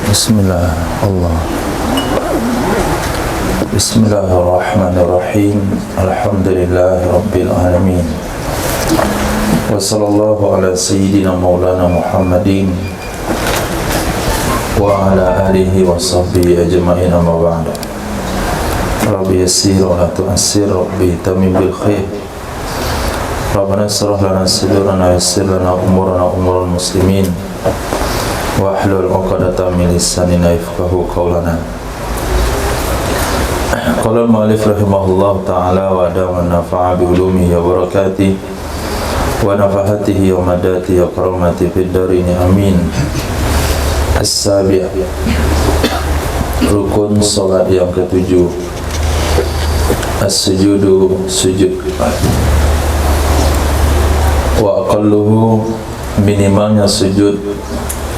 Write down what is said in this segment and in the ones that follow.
Bismillah Allah. Bismillahirrahmanirrahim. Alhamdulillahirabbil alamin. Wa sallallahu ala sayyidina maulana Muhammadin wa ala alihi wa sahbihi ajma'in, amma ba'du. Rabbi yassir wa la tu'assir, Rabbi tamim bil khair. Rabbana israh lana sadrana yassir lana umurul muslimin wa hlul 'uqdatam min lisanina yafqahu qawlana. Qala al-mu'allif rahimahullah ta'ala wa dama nafa'a bi ulumihi wa barakatihi wa nafahatihi wa madatihi wa karamati fid darin amin. As-sabi', rukun salat yang ketujuh, as-sujudu, sujud. Wa aqalluhu, minimalnya sujud,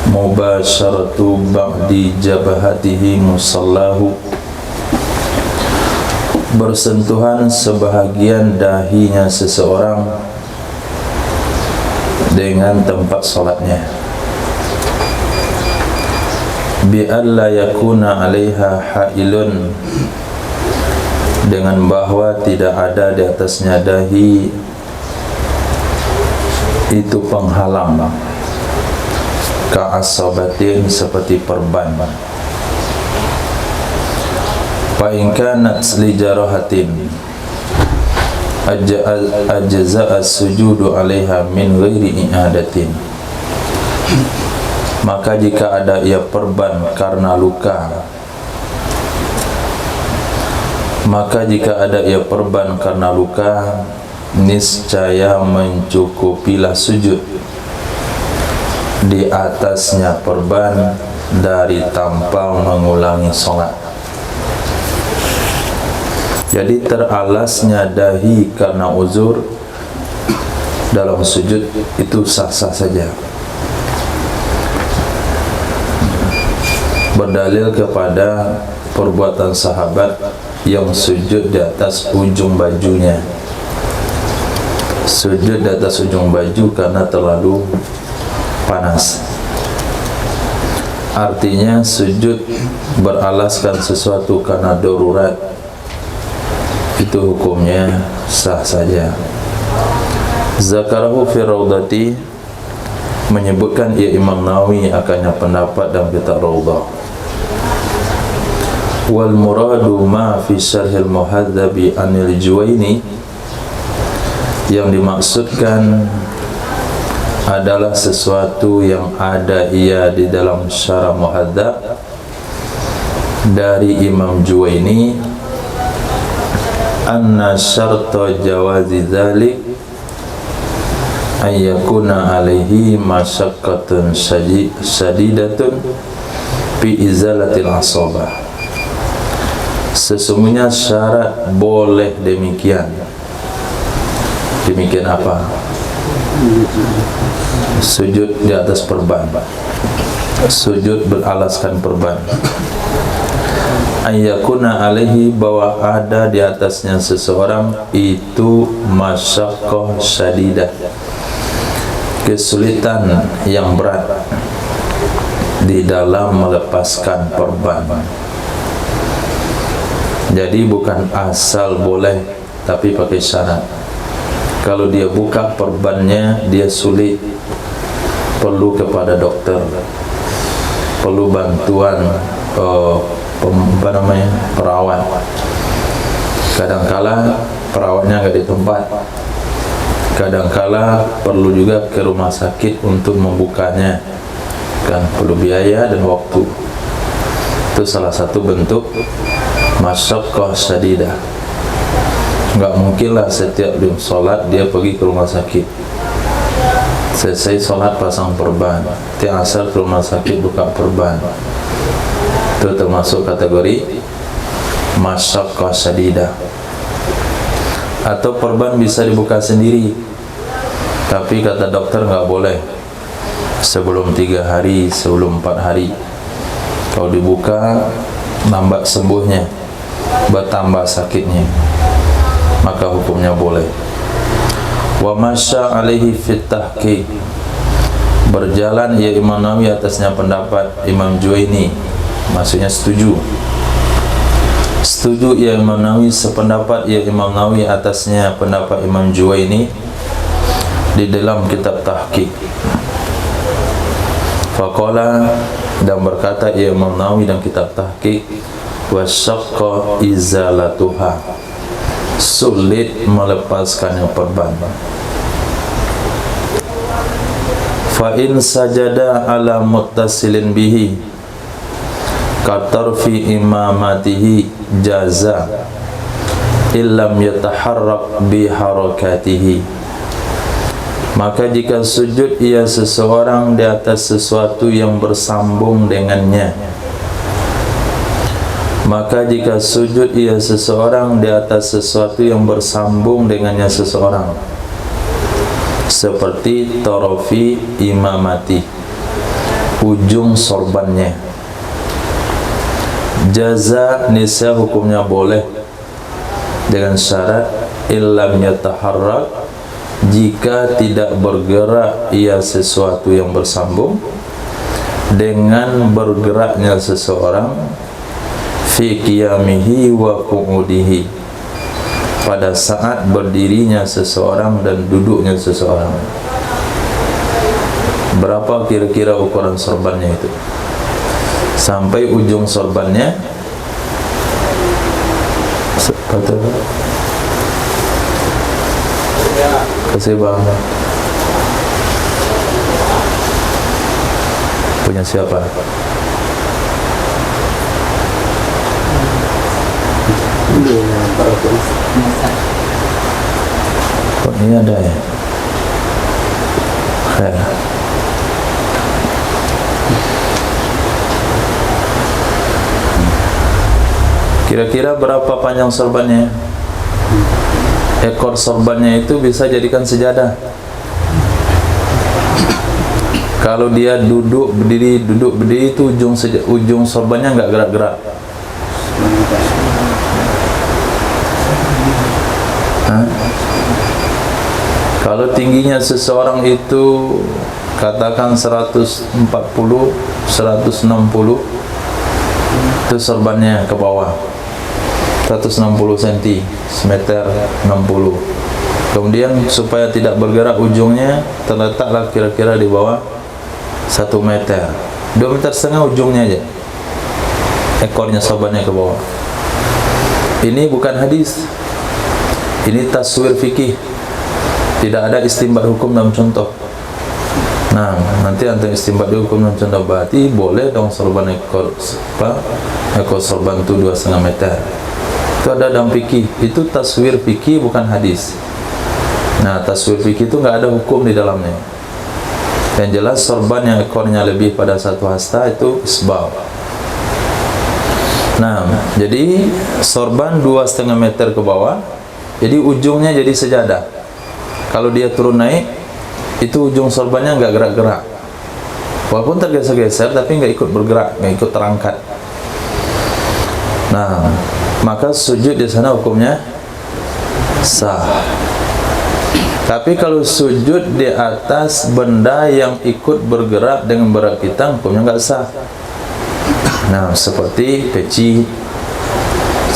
mubasyaratu ba'di jabahatihi musallahu, bersentuhan sebahagian dahinya seseorang dengan tempat salatnya, bi alla yakuna 'alaiha hailun, dengan bahwa tidak ada di atasnya dahi itu penghalang, ka'asabatin, seperti perban. Fa in kanat li jarahatin ajza'a as-sujudu 'alaiha min ghairi i'adatin, maka jika ada ia perban karena luka, niscaya mencukupilah sujud di atasnya perban dari tanpa mengulangi sholat. Jadi teralasnya dahi karena uzur dalam sujud itu sah-sah saja, berdalil kepada perbuatan sahabat yang sujud di atas ujung bajunya. Sujud di atas ujung baju karena terlalu panas. Artinya sujud beralaskan sesuatu karena darurat, itu hukumnya sah saja. Zakarahu fi raudati, menyebutkan ia Imam Nawawi akannya pendapat dalam kitab Raudah. Wal muradu ma fi syarhil muhadzabi anil Juwaini, yang dimaksudkan adalah sesuatu yang ada ia di dalam syarah muhadzab dari Imam Juwaini, anna syarta jawazi dzalik ayyakuna alaihi masyaqqatun syadidatun fi izalatil asabah. Sesungguhnya syarat boleh demikian. Demikian apa? Sujud di atas perban, sujud beralaskan perban. Ayyakuna alaihi, bahwa ada di atasnya seseorang itu masyaqqah syadidah, kesulitan yang berat di dalam melepaskan perban. Jadi bukan asal boleh, tapi pakai syarat. Kalau dia buka perbannya dia sulit, perlu kepada dokter, perlu bantuan perawat. Kadangkala perawatnya nggak di tempat, kadangkala perlu juga ke rumah sakit untuk membukanya, kan perlu biaya dan waktu. Itu salah satu bentuk masyaqqah syadidah. Nggak mungkinlah setiap sholat dia pergi ke rumah sakit, selesai sholat pasang perban, tiap asar ke rumah sakit buka perban. Itu termasuk kategori masyaqqah syadidah. Atau perban bisa dibuka sendiri, tapi kata dokter nggak boleh sebelum 3 hari, sebelum 4 hari. Kalau dibuka nambah sembuhnya, bertambah sakitnya, maka hukumnya boleh. Wa masya alaihi fit tahqiq, Berjalan ia Imam Nawawi atasnya pendapat Imam Juwaini, maksudnya setuju ia Imam Nawawi sependapat ia Imam Nawawi atasnya pendapat Imam Juwaini di dalam kitab Tahqiq. Faqala, dan berkata ia Imam Nawawi dalam kitab Tahqiq, wasyaqqa izalatuha, sulit melepaskannya perban. Fa in sajada ala muttasilin bihi katarfi imamatihi jaza illam yataharrak bi harakatihi. Maka jika sujud ia seseorang di atas sesuatu yang bersambung dengannya, maka jika sujud ia seseorang di atas sesuatu yang bersambung dengannya seseorang, seperti tarafi imamati, ujung sorbannya, jaza nisya hukumnya boleh, dengan syarat illam yataharrak, jika tidak bergerak ia sesuatu yang bersambung dengan bergeraknya seseorang fi qiyamihi wa qu'udihi, pada saat berdirinya seseorang dan duduknya seseorang. Berapa kira-kira ukuran sorbannya itu? Sampai ujung sorbannya betul. Kasih bang. Punya siapa? Kok ini ada ya? Khair. Kira-kira berapa panjang sorbannya? Ekor sorbannya itu bisa jadikan sejadah. Kalau dia duduk berdiri itu ujung sorbannya nggak gerak-gerak. Kalau tingginya seseorang itu katakan 140, 160, itu sorbannya ke bawah 160 cm, semeter 60. Kemudian supaya tidak bergerak ujungnya terletaklah kira-kira di bawah 1 meter, 2,5 meter ujungnya aja, ekornya sorbannya ke bawah. Ini bukan hadis, ini taswir fikih, tidak ada istinbat hukum dalam contoh. Nah, nanti antum istinbat hukum dalam contoh, berarti boleh dong sorban ekor sorban itu 2,5 meter. Itu ada dalam fikih, itu taswir fikih bukan hadis. Nah, taswir fikih itu nggak ada hukum di dalamnya. Yang jelas sorban yang ekornya lebih pada 1 hasta itu isbal. Nah, jadi sorban 2,5 meter ke bawah, jadi ujungnya jadi sejadah. Kalau dia turun naik, itu ujung sorbannya nggak gerak-gerak, walaupun tergeser-geser tapi nggak ikut bergerak, nggak ikut terangkat. Nah, maka sujud di sana hukumnya sah. Tapi kalau sujud di atas benda yang ikut bergerak dengan berat kita, hukumnya nggak sah. Nah, seperti peci,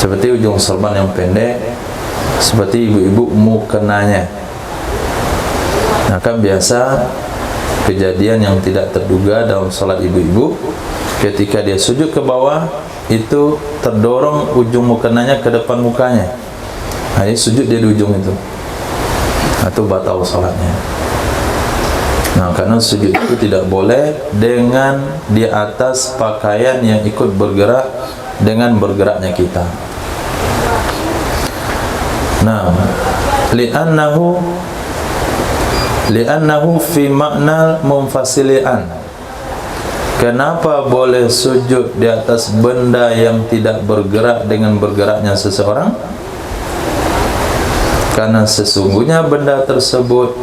seperti ujung sorban yang pendek, seperti ibu-ibu mukenanya. Nah, kan biasa kejadian yang tidak terduga dalam sholat ibu-ibu, ketika dia sujud ke bawah itu terdorong ujung mukenanya ke depan mukanya. Nah, dia sujud dia di ujung itu, atau batal sholatnya. Nah, karena sujud itu tidak boleh dengan di atas pakaian yang ikut bergerak dengan bergeraknya kita. Nah, li'annahu fi makna munfasilian. Kenapa boleh sujud di atas benda yang tidak bergerak dengan bergeraknya seseorang? Karena sesungguhnya benda tersebut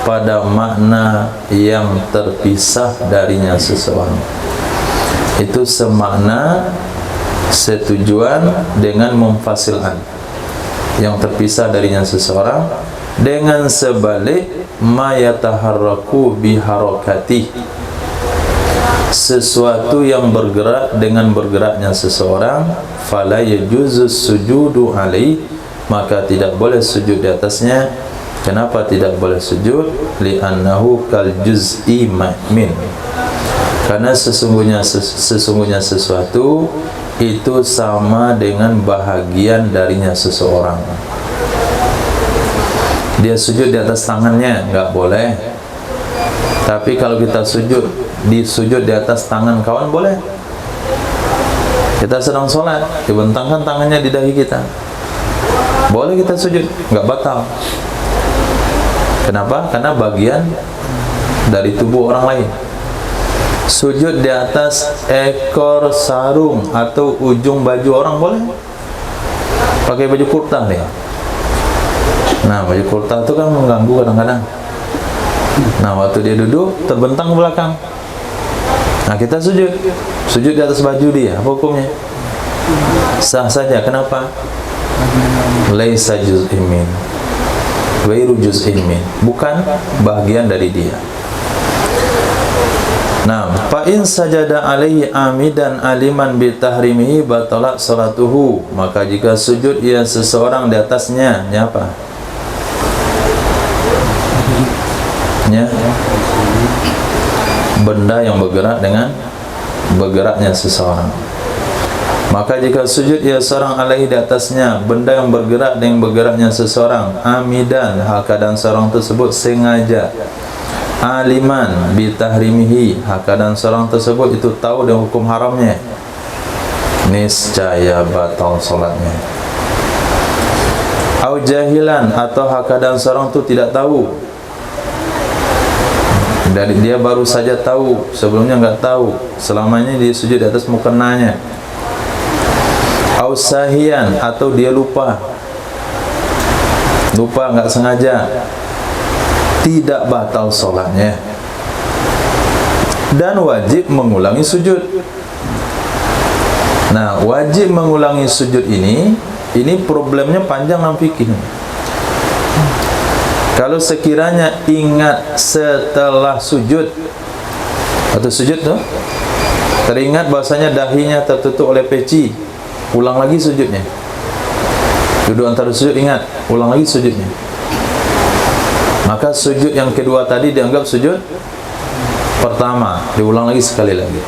pada makna yang terpisah darinya seseorang. Itu semakna, setujuan dengan memfasilan, yang terpisah darinya seseorang, dengan sebalik ma yataharraku biharakati, sesuatu yang bergerak dengan bergeraknya seseorang, fala yajuzu sujudu alaihi, maka tidak boleh sujud di atasnya. Kenapa tidak boleh sujud? Li'annahu kal juz'i min, karena sesungguhnya sesuatu itu sama dengan bahagian darinya seseorang. Dia sujud di atas tangannya, nggak boleh. Tapi kalau kita sujud di atas tangan kawan, boleh. Kita sedang sholat, dibentangkan tangannya di dahi kita, boleh kita sujud, nggak batal. Kenapa? Karena bagian dari tubuh orang lain. Sujud di atas ekor sarung atau ujung baju orang, boleh. Pakai baju kurta nih. Nah, baju kurta itu kan mengganggu kadang-kadang. Nah, waktu dia duduk terbentang ke belakang. Nah, kita sujud di atas baju dia, apa hukumnya? Sah saja. Kenapa? Laisa juz'in min, ghairu juz'in min, bukan bagian dari dia. Nah, fa in sajada alaihi amidan aliman bi tahrimihi batalat salatuhu, maka jika sujud ia seseorang di atasnya, apa? Benda yang bergerak dengan bergeraknya seseorang. Maka jika sujud ia seorang alaihi di atasnya, benda yang bergerak dengan bergeraknya seseorang, amidan, hal keadaan seorang tersebut sengaja, aliman bitahrimihi, hal keadaan seorang tersebut itu tahu dengan hukum haramnya, niscaya batal solatnya. Au jahilan, atau hal keadaan seorang itu tidak tahu, dari dia baru saja tahu, sebelumnya enggak tahu, selamanya dia sujud di atas mukenanya. Au sahian, atau dia lupa enggak sengaja, tidak batal solatnya, dan wajib mengulangi sujud. Nah, wajib mengulangi sujud ini problemnya panjang dalam fikih. Kalau sekiranya ingat setelah sujud atau sujud tuh, teringat bahasanya dahinya tertutup oleh peci, ulang lagi sujudnya. Duduk antara sujud, ingat, ulang lagi sujudnya. Maka sujud yang kedua tadi dianggap sujud pertama, diulang lagi sekali lagi.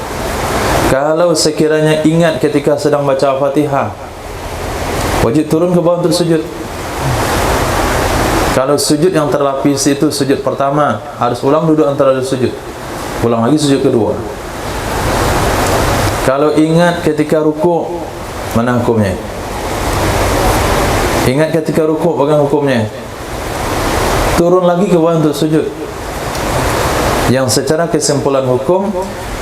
Kalau sekiranya ingat ketika sedang baca Al-Fatihah, wajib turun ke bawah untuk sujud. Kalau sujud yang terlapis itu sujud pertama, harus ulang duduk antara sujud, ulang lagi sujud kedua. Kalau ingat ketika ruku', mana hukumnya? Ingat ketika ruku', bagaimana hukumnya? Turun lagi ke bawah untuk sujud. Yang secara kesimpulan hukum,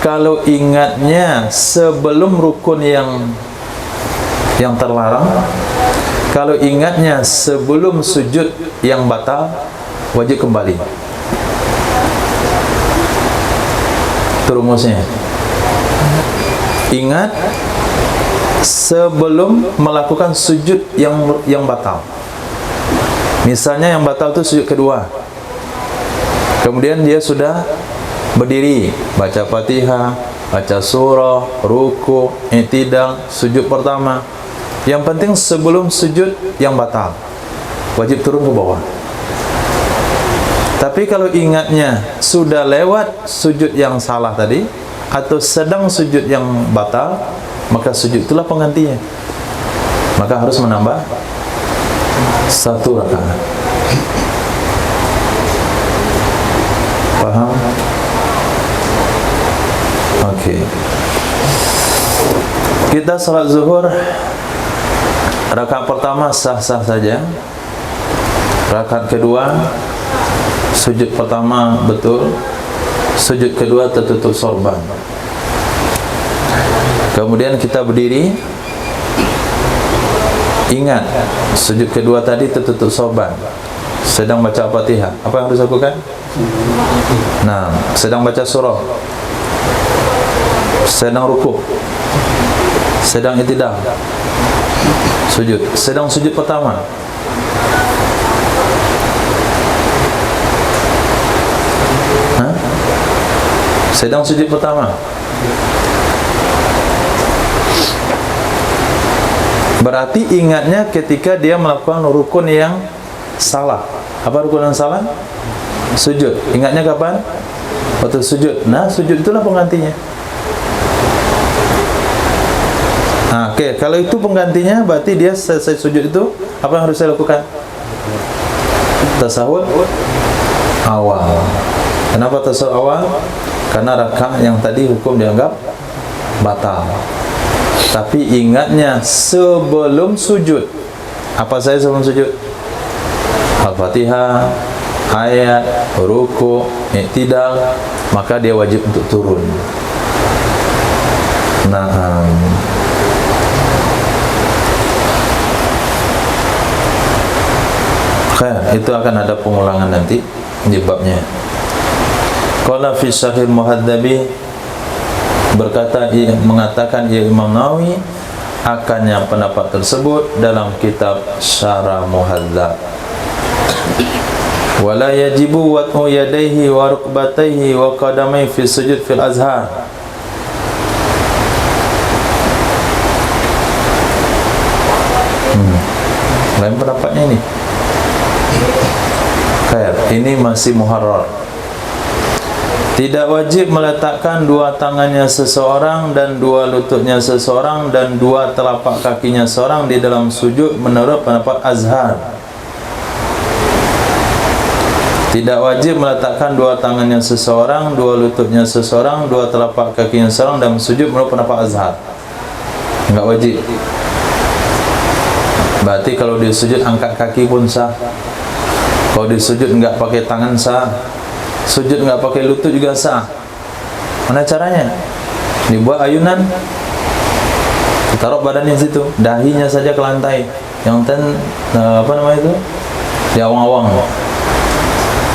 kalau ingatnya sebelum rukun yang terlarang, kalau ingatnya sebelum sujud yang batal, wajib kembali. Itu rumusnya. Ingat sebelum melakukan sujud yang batal. Misalnya yang batal itu sujud kedua, kemudian dia sudah berdiri, baca Fatihah, baca surah, ruku', i'tidal, sujud pertama. Yang penting sebelum sujud yang batal, wajib turun ke bawah. Tapi kalau ingatnya sudah lewat sujud yang salah tadi, atau sedang sujud yang batal, maka sujud itulah penggantinya. Maka harus menambah 1 rakaat. Paham? Oke. Kita salat zuhur, rakaat pertama sah-sah saja. Rakaat kedua, sujud pertama betul, sujud kedua tertutup sorban. Kemudian kita berdiri, ingat sujud kedua tadi tertutup sorban, sedang baca Al-Fatihah. Apa yang harus lakukan? Nah, sedang baca surah, sedang ruku', sedang i'tidal, sujud, sedang sujud pertama. sedang sujud pertama. Berarti ingatnya ketika dia melakukan rukun yang salah. Apa rukun yang salah? Sujud. Ingatnya kapan? Waktu sujud. Nah, sujud itulah penggantinya. Nah, oke, kalau itu penggantinya, berarti dia selesai sujud itu, apa yang harus saya lakukan? Tasawuf awal. Kenapa tasawuf awal? Karena rakaat yang tadi hukum dianggap batal. Tapi ingatnya sebelum sujud. Apa saya sebelum sujud? Al-Fatihah, ayat, ruku', i'tidal, maka dia wajib untuk turun. Nah, itu akan ada pengulangan nanti di babnya. Qala fi Sahih Muhadzabi, berkata, mengatakan Imam Nawawi akannya pendapat tersebut dalam kitab Syarah Muhadzab. Wala yajibu wat'u yadayhi wa rukbatayhi wa qadamaihi fi sujud fil azhar. Lain pendapatnya ini. Khair, ini masih muharrar. Tidak wajib meletakkan dua tangannya seseorang dan dua lututnya seseorang dan dua telapak kakinya seorang di dalam sujud menurut pendapat Azhar. Tidak wajib meletakkan dua tangannya seseorang, dua lututnya seseorang, dua telapak kakinya seseorang dalam sujud menurut pendapat Azhar. Enggak wajib. Berarti kalau dia sujud angkat kaki pun sah. Kalau dia sujud enggak pakai tangan sah. Sujud enggak pakai lutut juga sah. Mana caranya? Dibuat ayunan, ditaruh badannya situ, dahinya saja ke lantai. Yang apa namanya itu? Di awang-awang.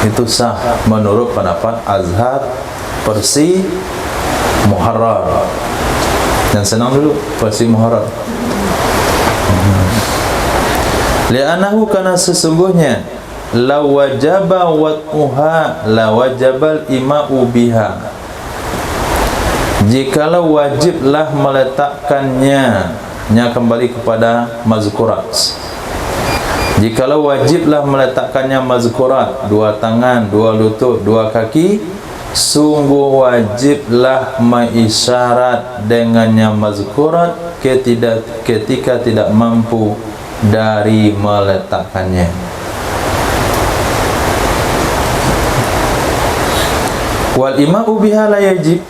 Itu sah menurut pendapat Azhar Persi Muharrar. Yang senang dulu Persi Muharrar. Li'anahu, karena sesungguhnya la wajaba wat'uha la wajabal ima'u biha. Jikalau wajiblah meletakkannya, nya kembali kepada mazkurat. Jikalau wajiblah meletakkannya mazkurat, dua tangan, dua lutut, dua kaki, sungguh wajiblah mengisyarat dengannya mazkurat ketika tidak mampu dari meletakkannya. Wal ima'u biha la yajib,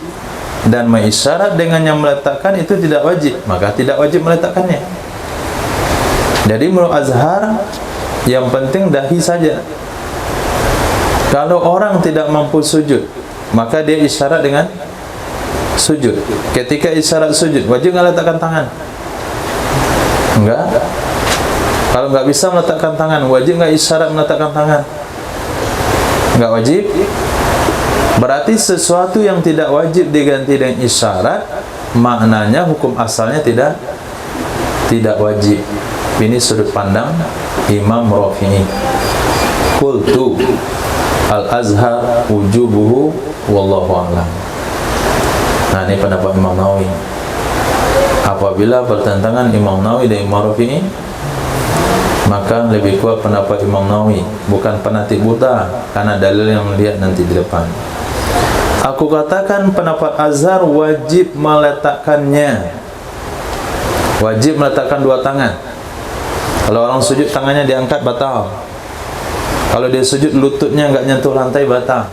dan mengisyarat dengan yang meletakkan itu tidak wajib, maka tidak wajib meletakkannya. Jadi menurut Azhar yang penting dahi saja. Kalau orang tidak mampu sujud, maka dia isyarat dengan sujud. Ketika isyarat sujud, wajib nggak letakkan tangan? Enggak. Kalau nggak bisa meletakkan tangan, wajib nggak isyarat meletakkan tangan? Enggak wajib. Berarti sesuatu yang tidak wajib diganti dengan isyarat, maknanya hukum asalnya tidak wajib. Ini sudut pandang Imam Rafi'i. Qultu al-azhar wujubuhu wallahu a'lam. Nah, ini pendapat Imam Nawawi. Apabila bertentangan Imam Nawawi dan Imam Rafi'i, maka lebih kuat pendapat Imam Nawawi, bukan penatik buta, karena dalil yang melihat nanti di depan. Aku katakan pendapat Azhar wajib meletakkannya. Wajib meletakkan dua tangan. Kalau orang sujud tangannya diangkat, batal. Kalau dia sujud lututnya enggak nyentuh lantai, batal.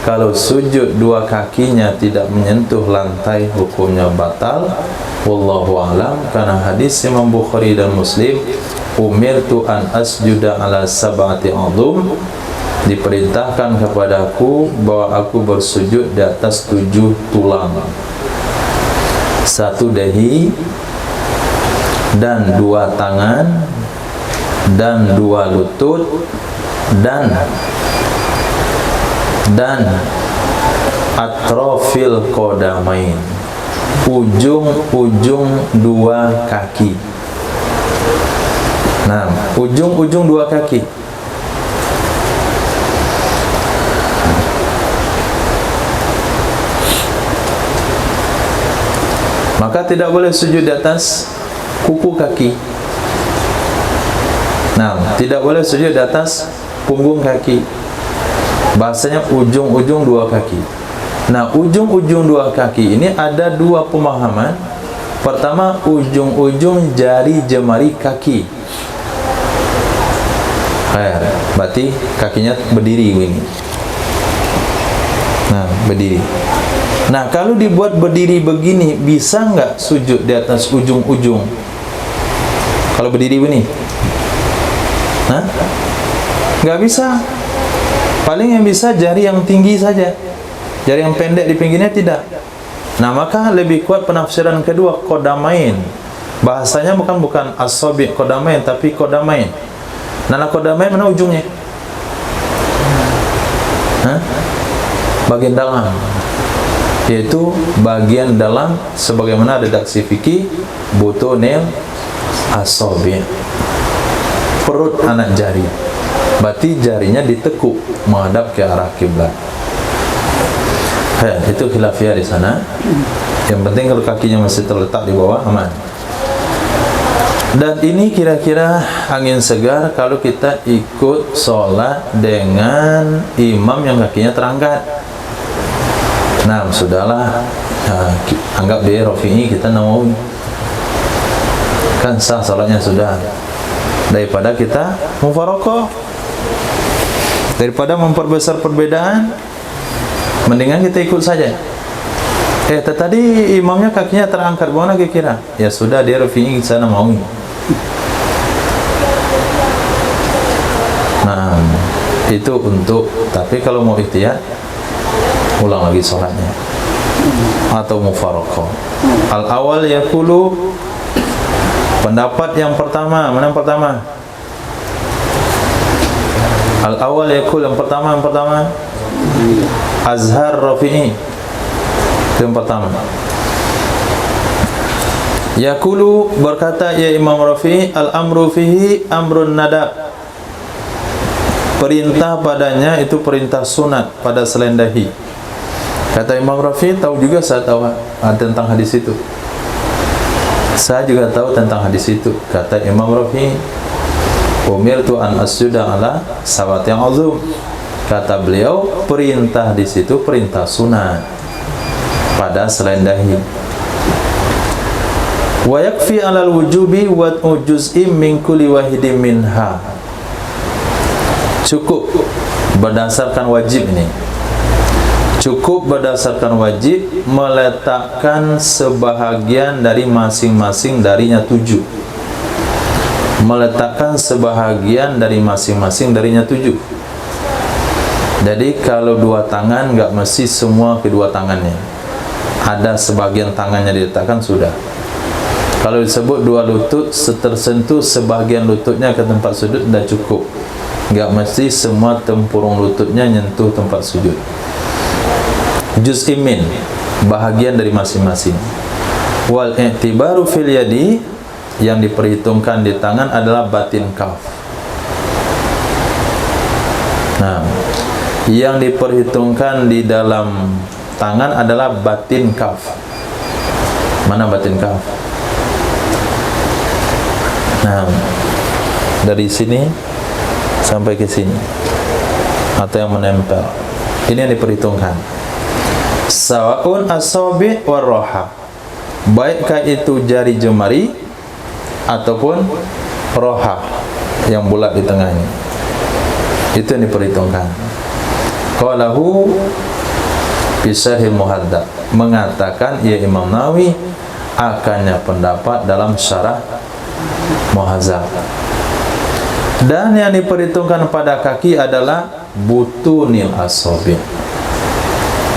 Kalau sujud dua kakinya tidak menyentuh lantai, hukumnya batal. Wallahu a'lam. Karena hadis Imam Bukhari dan Muslim, umirtu an asjuda ala sab'ati a'dhum, diperintahkan kepadaku bahwa aku bersujud di atas 7 tulang, 1 dahi dan 2 tangan dan 2 lutut dan atrofil qadamain, ujung-ujung 2 kaki. Nah, ujung-ujung 2 kaki. maka tidak boleh sujud di atas kuku kaki. Nah, tidak boleh sujud di atas punggung kaki. Bahasanya ujung-ujung dua kaki. Nah, ujung-ujung dua kaki ini ada dua pemahaman. Pertama, ujung-ujung jari jemari kaki. Berarti kakinya berdiri begini. Nah, berdiri. Nah, kalau dibuat berdiri begini, bisa nggak sujud di atas ujung-ujung? Kalau berdiri begini? Hah? Nggak bisa. Paling yang bisa jari yang tinggi saja. Jari yang pendek di pinggirnya tidak. Nah, maka lebih kuat penafsiran kedua, qadamain. Bahasanya bukan as-sabi' qadamain, tapi qadamain. Nah, qadamain mana ujungnya? Hah? Bagian dalam. Yaitu bagian dalam sebagaimana redaksi fikih butunil as-sabi'. Perut anak jari. Berarti jarinya ditekuk menghadap ke arah kiblat. Itu khilafiyah di sana. Yang penting kalau kakinya masih terletak di bawah, aman. Dan ini kira-kira angin segar kalau kita ikut sholat dengan imam yang kakinya terangkat. Nah, sudahlah. Nah, anggap dia Rafi'i, kita Nawawi. Kan sah sholatnya sudah. Daripada kita mufaraqah, daripada memperbesar perbedaan, mendingan kita ikut saja. Tadi imamnya kakinya terangkat, bagaimana kira-kira? Ya sudah, dia Rafi'i, sana mau. Nah, itu untuk, tapi kalau mau ihtiyat, ulang lagi sholatnya. Atau mufaraqah. Al-awal yaqulu, pendapat yang pertama, mana yang pertama? Al-awal yaqul, yang pertama Azhar Rafi'i. Itu yang pertama. Yaqulu, berkata ya Imam Rafi'i, al-amru fihi amrun nadab. Perintah padanya itu perintah sunat pada selain dahi. Kata Imam Rafi'i, tahu juga saya tahu tentang hadis itu. Saya juga tahu tentang hadis itu. Kata Imam Rafi'i, umirtu an asjuda ala sawat yang azum. Kata beliau, perintah di situ perintah sunat pada selain dahi. Wa yakfi alal wujubi wa juz'im min kulli wahidin minha. Cukup berdasarkan wajib ini. Cukup berdasarkan wajib meletakkan sebahagian dari masing-masing darinya 7. Meletakkan sebahagian dari masing-masing darinya 7. Jadi kalau dua tangan nggak mesti semua kedua tangannya. Ada sebagian tangannya diletakkan sudah. Kalau disebut dua lutut, tersentuh sebagian lututnya ke tempat sujud sudah cukup. Nggak mesti semua tempurung lututnya nyentuh tempat sujud. Juz'im min, bahagian dari masing-masing. Wal i'tibaru fil yadi, yang diperhitungkan di tangan adalah batin kaf. Nah, yang diperhitungkan di dalam tangan adalah batin kaf. Mana batin kaf? Nah, dari sini sampai ke sini, atau yang menempel, ini yang diperhitungkan. Sawa'un asabi' warroha, baikkah itu jari jemari ataupun roha yang bulat di tengahnya, itu yang diperhitungkan. Qalahu Bisarhil Muhadzab, mengatakan ya Imam Nawawi akannya pendapat dalam syarah Muhadzab. Dan yang diperhitungkan pada kaki adalah butunil asabi',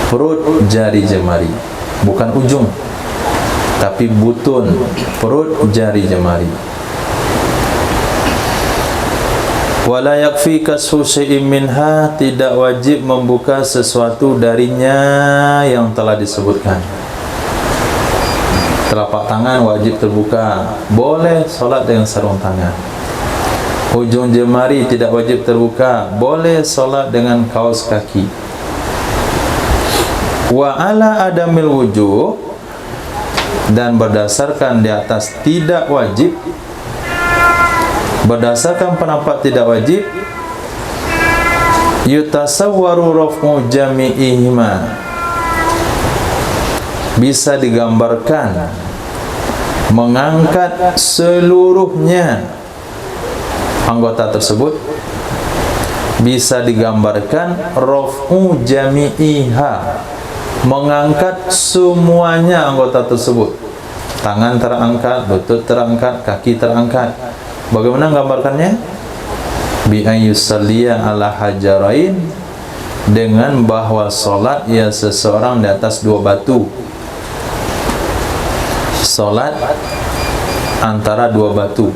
perut jari jemari, bukan ujung, tapi butun, perut jari jemari. Wala yakfi kasfu syai'in minha, tidak wajib membuka sesuatu darinya yang telah disebutkan. Telapak tangan wajib terbuka, boleh solat dengan sarung tangan. Ujung jemari tidak wajib terbuka, boleh solat dengan kaos kaki. Wa ala adamil wujub, dan berdasarkan di atas tidak wajib, berdasarkan pendapat tidak wajib, yutasawwaru raf'u jami'ihima, bisa digambarkan mengangkat seluruhnya anggota tersebut, bisa digambarkan raf'u jami'iha, mengangkat semuanya anggota tersebut. Tangan terangkat, lutut terangkat, kaki terangkat. Bagaimana gambarkannya? Bi ayyusalliya ala hajarain, dengan bahwa salat ya seseorang di atas dua batu. Salat antara dua batu.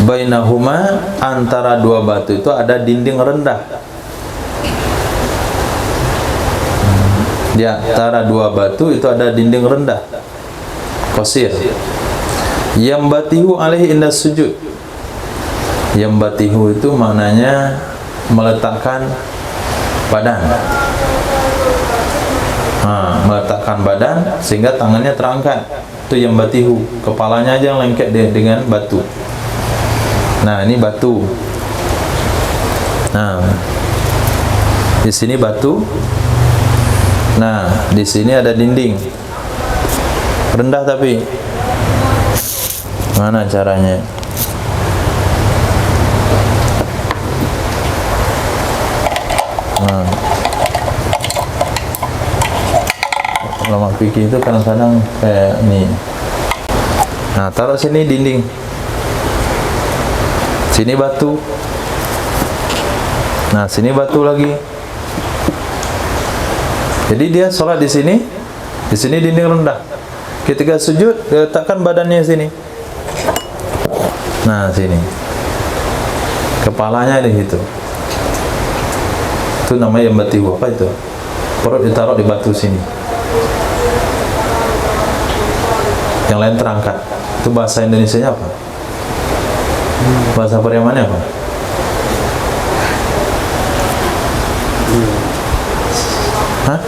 Bainahuma, antara dua batu itu ada dinding rendah. Di antara dua batu itu ada dinding rendah, qasir. Yambatihu alaihi inda sujud. Yambatihu itu maknanya meletakkan badan. Meletakkan badan sehingga tangannya terangkat. Itu yambatihu, kepalanya aja yang lengket dengan batu. Nah, ini batu. Nah, di sini batu. Nah, di sini ada dinding rendah, tapi mana caranya? Nah, ulama fikih itu kadang-kadang kayak ini. Nah, taruh sini dinding, sini batu. Nah, sini batu lagi. Jadi dia sholat di sini dinding rendah. Ketika sujud, dia letakkan badannya sini. Nah, sini. Kepalanya di situ. Itu namanya yambatihu. Apa itu? Perut ditaruh di batu sini. Yang lain terangkat. Itu bahasa Indonesianya apa? Bahasa Pariamannya apa? Hah?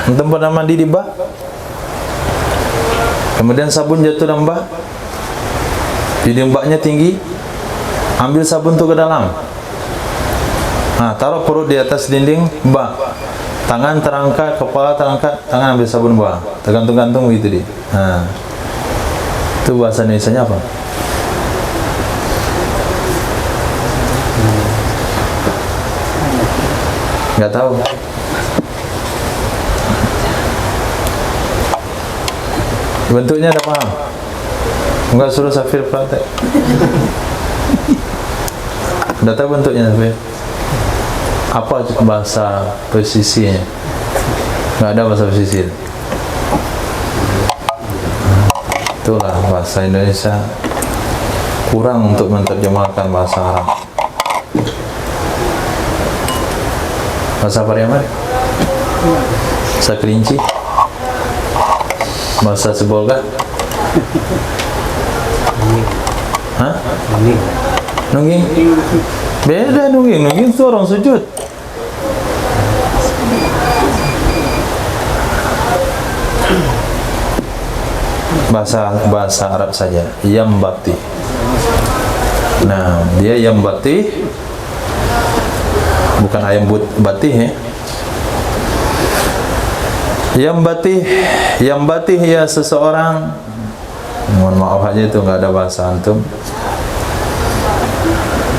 Tempat mandi di bak, kemudian sabun jatuh dalam bak, dinding baknya tinggi, ambil sabun tuh ke dalam. Nah, taruh perut di atas dinding bak, tangan terangkat, kepala terangkat, tangan ambil sabun bak, tergantung-gantung gitu dia. Nah, itu bahasa Indonesianya apa? Nggak tahu. Bentuknya ada paham? Enggak, suruh Safir praktek. Udah tahu bentuknya Safir? Apa bahasa pesisinya? Nggak ada bahasa pesisir. Itulah bahasa Indonesia kurang untuk menerjemahkan bahasa Arab. Bahasa Pariaman? Bahasa Kerinci? Bahasa Sebolga? Hah? Nungging? Beda nungging. Nungging itu orang sujud. Bahasa Arab saja. Yambati. Nah, dia yambati, bukan ayam batih ya. Yambati ya seseorang. Mohon maaf aja itu nggak ada bahasa antum.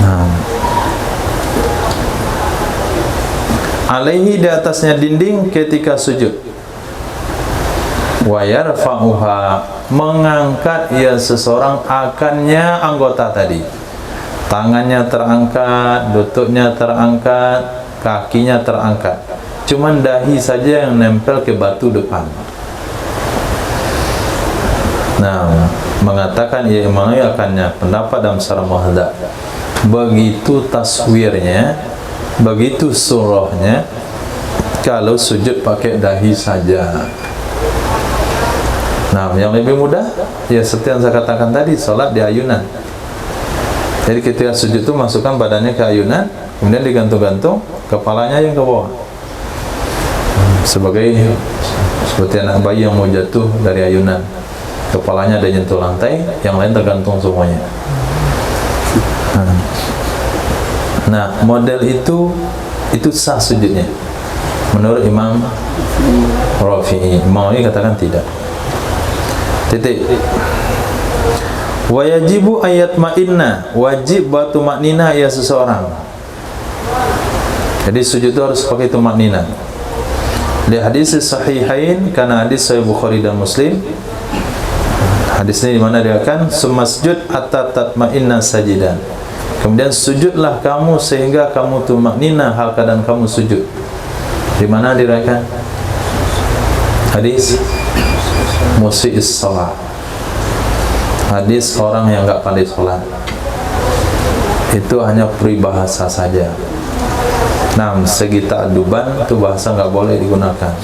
Nah, alaihi, di atasnya dinding ketika sujud. Wa yarfa'uha, mengangkat ya seseorang akannya anggota tadi. Tangannya terangkat, lututnya terangkat, kakinya terangkat. Cuman dahi saja yang nempel ke batu depan. Nah, mengatakan ia mengayakannya pendapat dalam Syarah Muhaddzab. Begitu taswirnya, begitu surahnya kalau sujud pakai dahi saja. Nah, yang lebih mudah ya seperti yang saya katakan tadi, salat di ayunan. Jadi ketika sujud itu masukkan badannya ke ayunan, kemudian digantung-gantung, kepalanya yang ke bawah. seperti anak bayi yang mau jatuh dari ayunan, kepalanya ada nyentuh lantai, yang lain tergantung semuanya. Nah, model itu sah sujudnya menurut Imam Rafi'i. Imam ini katakan tidak. Titik. Wa yajibu ayat ma'inna, wajib batu maknina ya seseorang. Jadi sujud itu harus pakai tumaknina. Di hadis sahihain, karena hadis Sahih Bukhari dan Muslim, hadis ini di mana dia akan sumasjud hatta tatma'inna sajidan. Kemudian sujudlah kamu sehingga kamu tumaknina hal keadaan kamu sujud. Di mana diriwayatkan? Hadis musii's shalah. Hadis orang yang enggak pandai salat. Itu hanya peribahasa saja. Nah, segi ta'aduban itu bahasa enggak boleh digunakan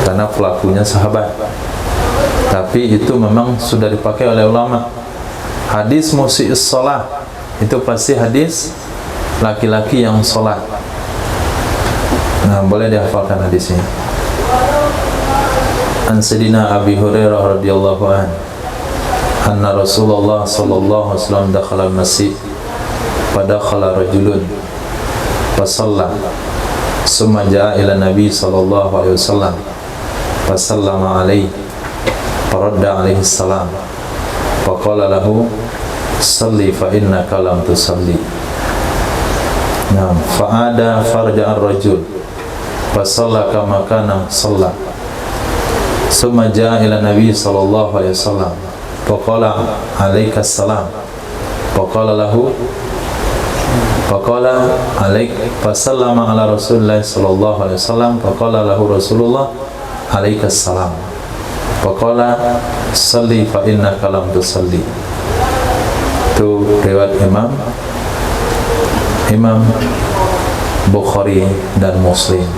karena pelakunya sahabat. Tapi itu memang sudah dipakai oleh ulama. Hadis musii's shalah itu pasti hadis laki-laki yang sholat. Nah, boleh dihafalkan hadisnya. An Sayyidina Abi Hurairah radhiyallahu an, anna Rasulullah sallallahu alaihi wasallam dakhala al-masjid, fadakhala rajulun fasalla, summa jaa ila Nabi sallallahu alaihi wasallam fasallama alaihi, faradda alaihi salam, faqala lahu salli fa innaka lam tusalli. Nah, fa'ada farja ar-rajul fasalla kama kana shalla, summa jaa ila Nabi sallallahu alaihi wasallam faqala alaika salam, faqala lahu faqala alaik fasallama ala Rasulillah sallallahu alaihi wasallam, faqala lahu Rasulullah alaika salam, faqala salli fa innaka lam tusalli. Itu riwayat Imam Bukhari dan Muslim.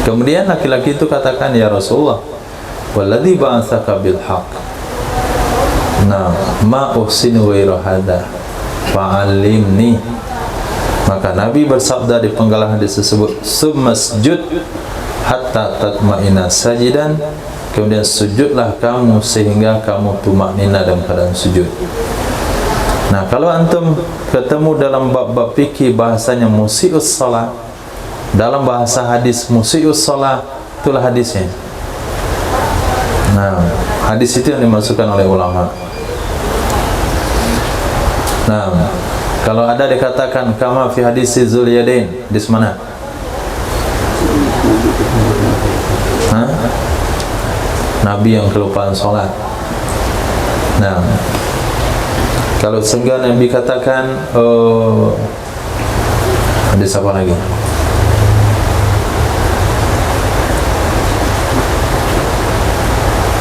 Kemudian laki-laki itu katakan, ya Rasulullah, walladzi ba'atsaka bil haqq, nah ma uhsinu ghairu hadza fa'allimni. Maka Nabi bersabda di penggalan hadis tersebut, sumasjud hatta tatma'ina sajidan, kemudian sujudlah kamu sehingga kamu tumaknina dalam keadaan sujud. Nah, kalau antum ketemu dalam bab-bab fikih bahasanya musii's shalah, dalam bahasa hadis musii's shalah, itulah hadisnya. Nah, hadis itu yang dimasukkan oleh ulama. Nah, kalau ada dikatakan kama fi hadis Zulyadain, di mana? Nabi yang kelupaan sholat. Nah, kalau sehingga Nabi katakan, hadis apa lagi?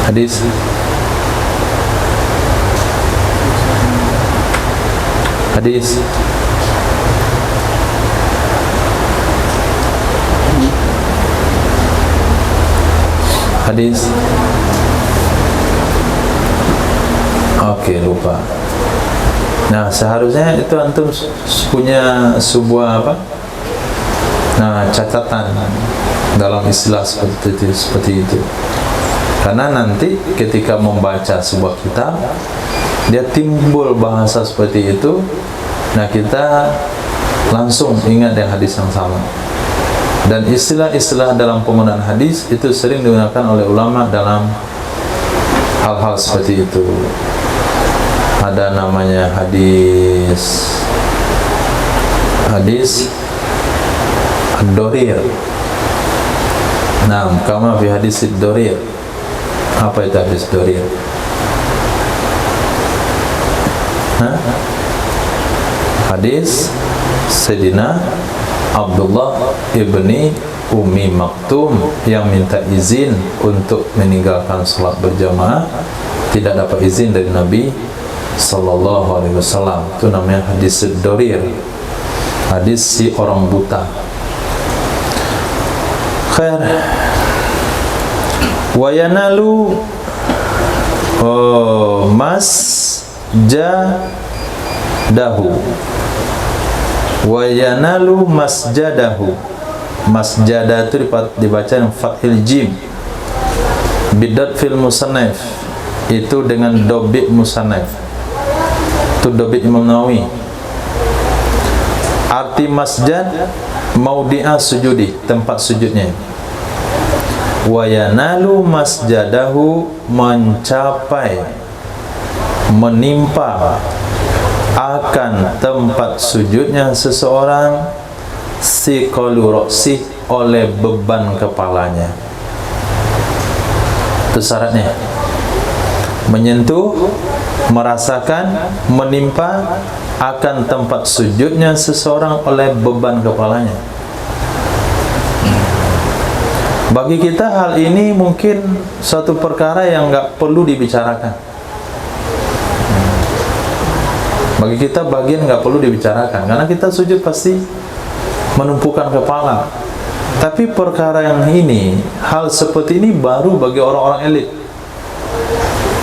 Hadis oke, lupa. Nah, seharusnya itu antum punya sebuah catatan dalam istilah seperti itu. Karena nanti ketika membaca sebuah kitab, dia timbul bahasa seperti itu, nah kita langsung ingat yang hadis yang sama. Dan istilah-istilah dalam penggunaan hadis itu sering digunakan oleh ulama dalam hal-hal seperti itu. Ada namanya hadis ad-dorir. Nah, kama fi hadis ad-dorir. Apa itu hadis dorir? Hadis Sayyidina Abdullah ibni Ummi Maktum yang minta izin untuk meninggalkan salat berjamaah, tidak dapat izin dari Nabi sallallahu alaihi wasallam. Itu namanya hadis dorir, hadis si orang buta. Khair. Wa yanalu masjadahu, wa yanalu masjadahu, Masjada itu dibaca dengan fathil jim, bidat fil musannaf itu dengan dobit musannaf, itu dobit Imam Nawawi. Arti masjad maudi'a sujudi, tempat sujudnya. Wa yanalu masjadahu, mencapai, menimpa akan tempat sujudnya seseorang, siqalu ra'sih, oleh beban kepalanya. Itu syaratnya, menyentuh, merasakan, menimpa akan tempat sujudnya seseorang oleh beban kepalanya. Bagi kita hal ini mungkin suatu perkara yang nggak perlu dibicarakan. Bagi kita bagian nggak perlu dibicarakan, karena kita sujud pasti menumpukan kepala. Tapi perkara yang ini, hal seperti ini baru bagi orang-orang elit.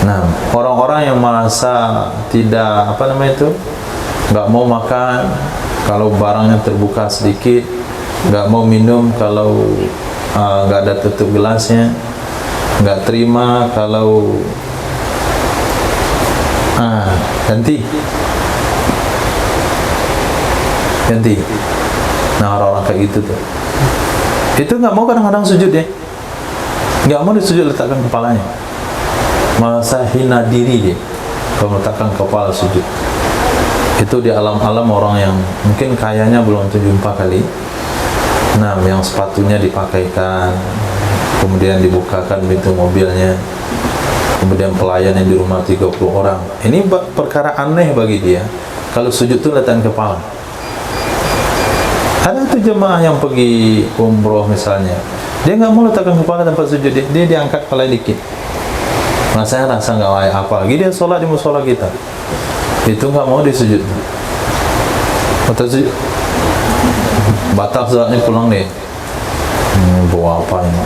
Nah, orang-orang yang merasa tidak, nggak mau makan kalau barangnya terbuka sedikit, nggak mau minum kalau nggak ada tutup gelasnya, nggak terima kalau ganti. Nah, orang-orang kayak gitu tuh, itu nggak mau kadang-kadang sujud ya, nggak mau disujud, letakkan kepalanya, merasa hina diri dia kalau meletakkan kepala sujud. Itu di alam-alam orang yang mungkin kayanya belum jumpa kali. Nah, yang sepatunya dipakaikan, kemudian dibukakan pintu mobilnya, kemudian pelayan yang di rumah 30 orang. Ini perkara aneh bagi dia kalau sujud itu letakkan kepala. Ada tuh jemaah yang pergi umroh misalnya, dia nggak mau letakkan kepala tempat sujud, dia diangkat kepala dikit. Rasanya rasa nggak layak, apalagi dia sholat di musola kita, itu nggak mau disujud. Atau sujud, batal sholatnya, pulang deh. Bau apa ini?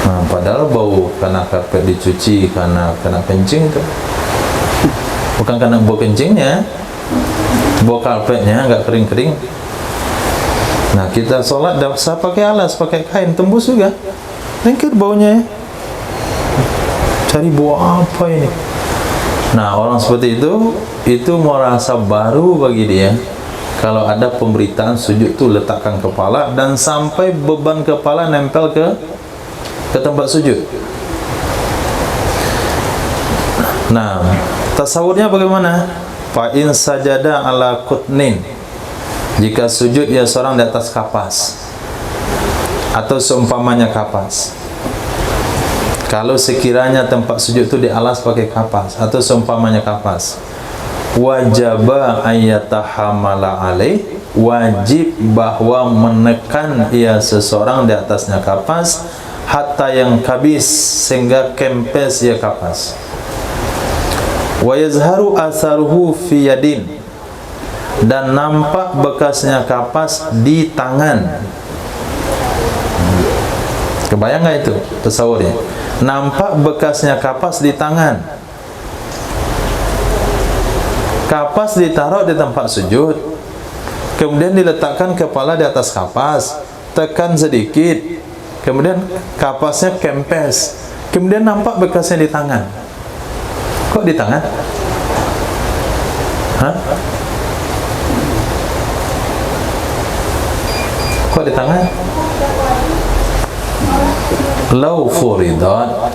Nah, padahal bau karena karpet dicuci, karena kena kencing itu. Bukan karena bau kencingnya, bau karpetnya nggak kering-kering. Nah, kita sholat dah usah pakai alas, pakai kain, tembus juga. Lengket baunya ya. Cari bau apa ini? Nah, orang seperti itu merasa baru bagi dia kalau ada pemberitaan sujud tuh letakkan kepala, dan sampai beban kepala nempel ke tempat sujud. Nah, tasawurnya bagaimana? Fa in sajada ala kutnin, jika sujud ya seorang di atas kapas atau seumpamanya kapas. Kalau sekiranya tempat sujud itu di alas pakai kapas atau seumpamanya kapas, wajaba ayyatahamala alaih, wajib bahwa menekan ia seseorang di atasnya kapas, hatta yang kabis, sehingga kempes ia kapas. Wa yazharu atharuhu fi yadin, dan nampak bekasnya kapas di tangan. Kebayang nggak itu tasawurnya? Nampak bekasnya kapas di tangan. Kapas ditaruh di tempat sujud, kemudian diletakkan kepala di atas kapas, tekan sedikit, kemudian kapasnya kempes, kemudian nampak bekasnya di tangan. Kok di tangan? Hah? Kok di tangan? Lau furidat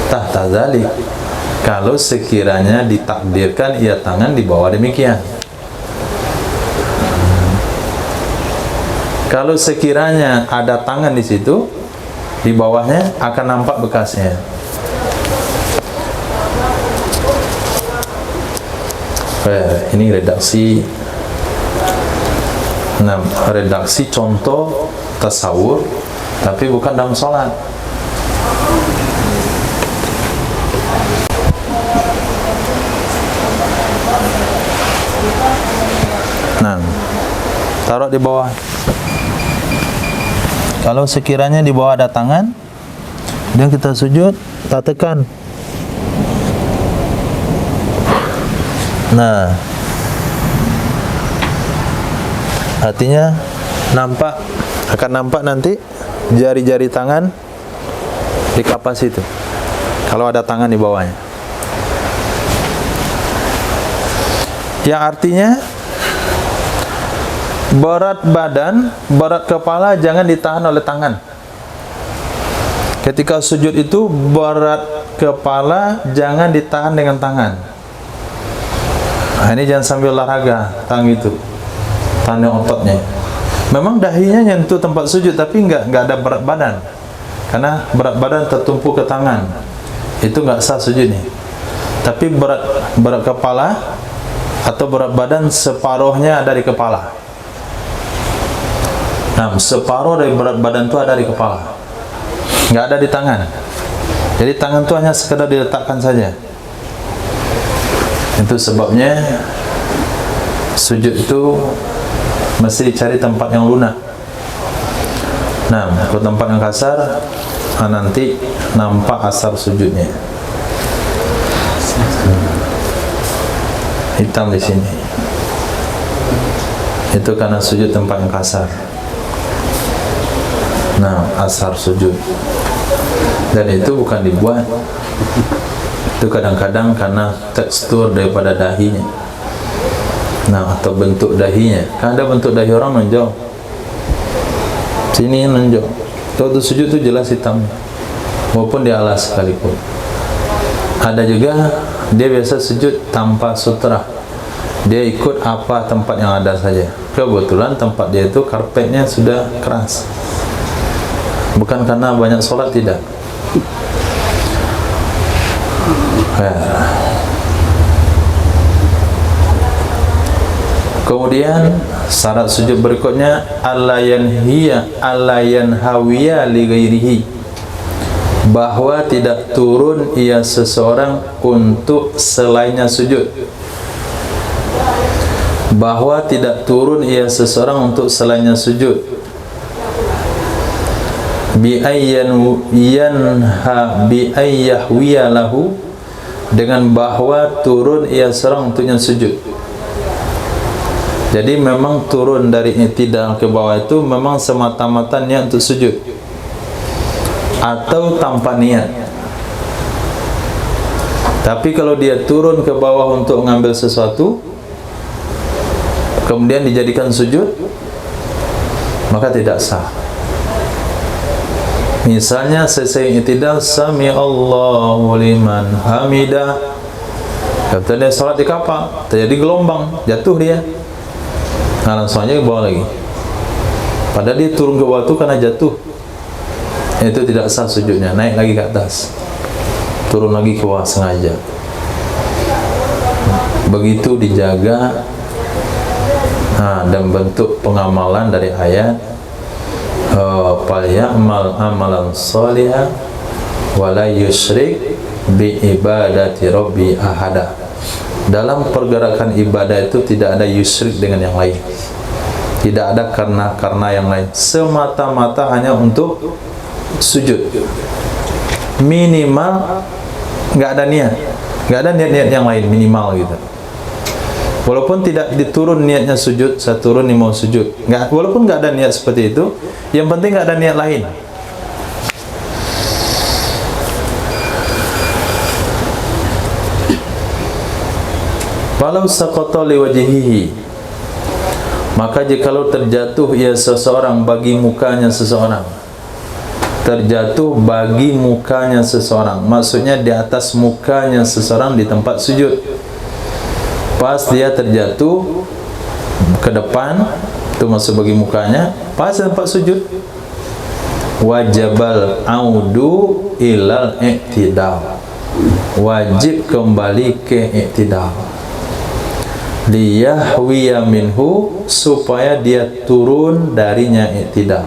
tahta dzalik, kalau sekiranya ditakdirkan ia tangan di bawah demikian. Kalau sekiranya ada tangan di situ, di bawahnya akan nampak bekasnya. Ini redaksi contoh tasawur, tapi bukan dalam sholat. Nah, taruh di bawah. Kalau sekiranya di bawah ada tangan, dan kita sujud, tak tekan. Nah, artinya akan nampak nanti jari-jari tangan di kapas itu, kalau ada tangan di bawahnya. Yang artinya berat badan, berat kepala jangan ditahan oleh tangan. Ketika sujud itu berat kepala jangan ditahan dengan tangan. Nah, ini jangan sambil olahraga, tangan itu, tahan ototnya. Memang dahinya nyentuh tempat sujud, tapi nggak ada berat badan, karena berat badan tertumpu ke tangan, itu nggak sah sujudnya. Tapi berat kepala atau berat badan separuhnya ada di kepala. Nah, separuh dari berat badan itu ada di kepala, nggak ada di tangan. Jadi tangan itu hanya sekedar diletakkan saja. Itu sebabnya sujud itu mesti dicari tempat yang lunak. Nah, kalau tempat yang kasar, nanti nampak asar sujudnya. Hitam di sini. Itu karena sujud tempat yang kasar. Nah, asar sujud. Dan itu bukan dibuat. Itu kadang-kadang karena tekstur daripada dahinya. Nah, atau bentuk dahinya. Kan ada bentuk dahi orang menonjol. Sini menonjol. Kalau sujud itu jelas hitam. Walaupun dia alas sekalipun. Ada juga dia biasa sujud tanpa sutra. Dia ikut apa tempat yang ada saja. Kebetulan tempat dia itu karpetnya sudah keras. Bukan karena banyak sholat, tidak. Ya. Kemudian syarat sujud berikutnya alla yanhawiya li ghairihi, bahwa tidak turun ia seseorang untuk selainnya sujud. Bahwa tidak turun ia seseorang untuk selainnya sujud. Bi ayyahwiya lahu, dengan bahwa turun ia seorang untuknya sujud. Jadi memang turun dari i'tidal ke bawah itu memang semata-mata niat untuk sujud, atau tanpa niat. Tapi kalau dia turun ke bawah untuk mengambil sesuatu, kemudian dijadikan sujud, maka tidak sah. Misalnya selesai i'tidal, sami Allahu liman hamidah, kemudian dia sholat di kapal, terjadi gelombang, jatuh dia. Nah, langsung aja ke bawah lagi. Padahal dia turun ke bawah itu karena jatuh. Itu tidak sah sujudnya, naik lagi ke atas, turun lagi ke bawah sengaja. Begitu dijaga. Nah, dan bentuk pengamalan dari ayat falyamal amalan shalihan wala yusyrik bi ibadati rabbi ahada. Dalam pergerakan ibadah itu tidak ada yusyrik dengan yang lain, tidak ada karena yang lain, semata-mata hanya untuk sujud. Minimal nggak ada niat yang lain, minimal gitu. Walaupun tidak diturun niatnya sujud, saya turun nih mau sujud, walaupun nggak ada niat seperti itu, yang penting nggak ada niat lain. Walau saqata liwajhihi, maka jikalau terjatuh ia seseorang bagi mukanya seseorang, terjatuh bagi mukanya seseorang, maksudnya di atas mukanya seseorang di tempat sujud. Pas dia terjatuh ke depan, itu masuk bagi mukanya, pas di tempat sujud, wajibal audu ilal i'tidal, wajib kembali ke i'tidal. Liyahwiya minhu, supaya dia turun darinya i'tidal.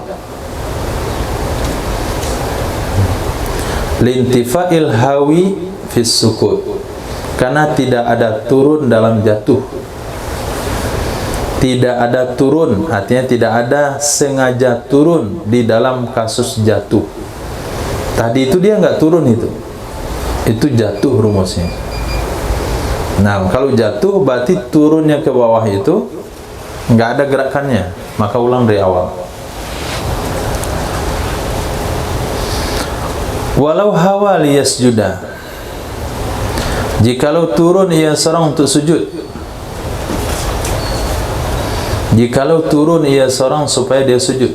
Lintifa'il hawi fis sukut, karena tidak ada turun dalam jatuh. Tidak ada turun, artinya tidak ada sengaja turun di dalam kasus jatuh. Tadi itu dia nggak turun, itu jatuh rumusnya. Nah, kalau jatuh berarti turunnya ke bawah itu nggak ada gerakannya, maka ulang dari awal. Walau hawa liyasjuda, jikalau turun ia seorang untuk sujud, jikalau turun ia seorang supaya dia sujud,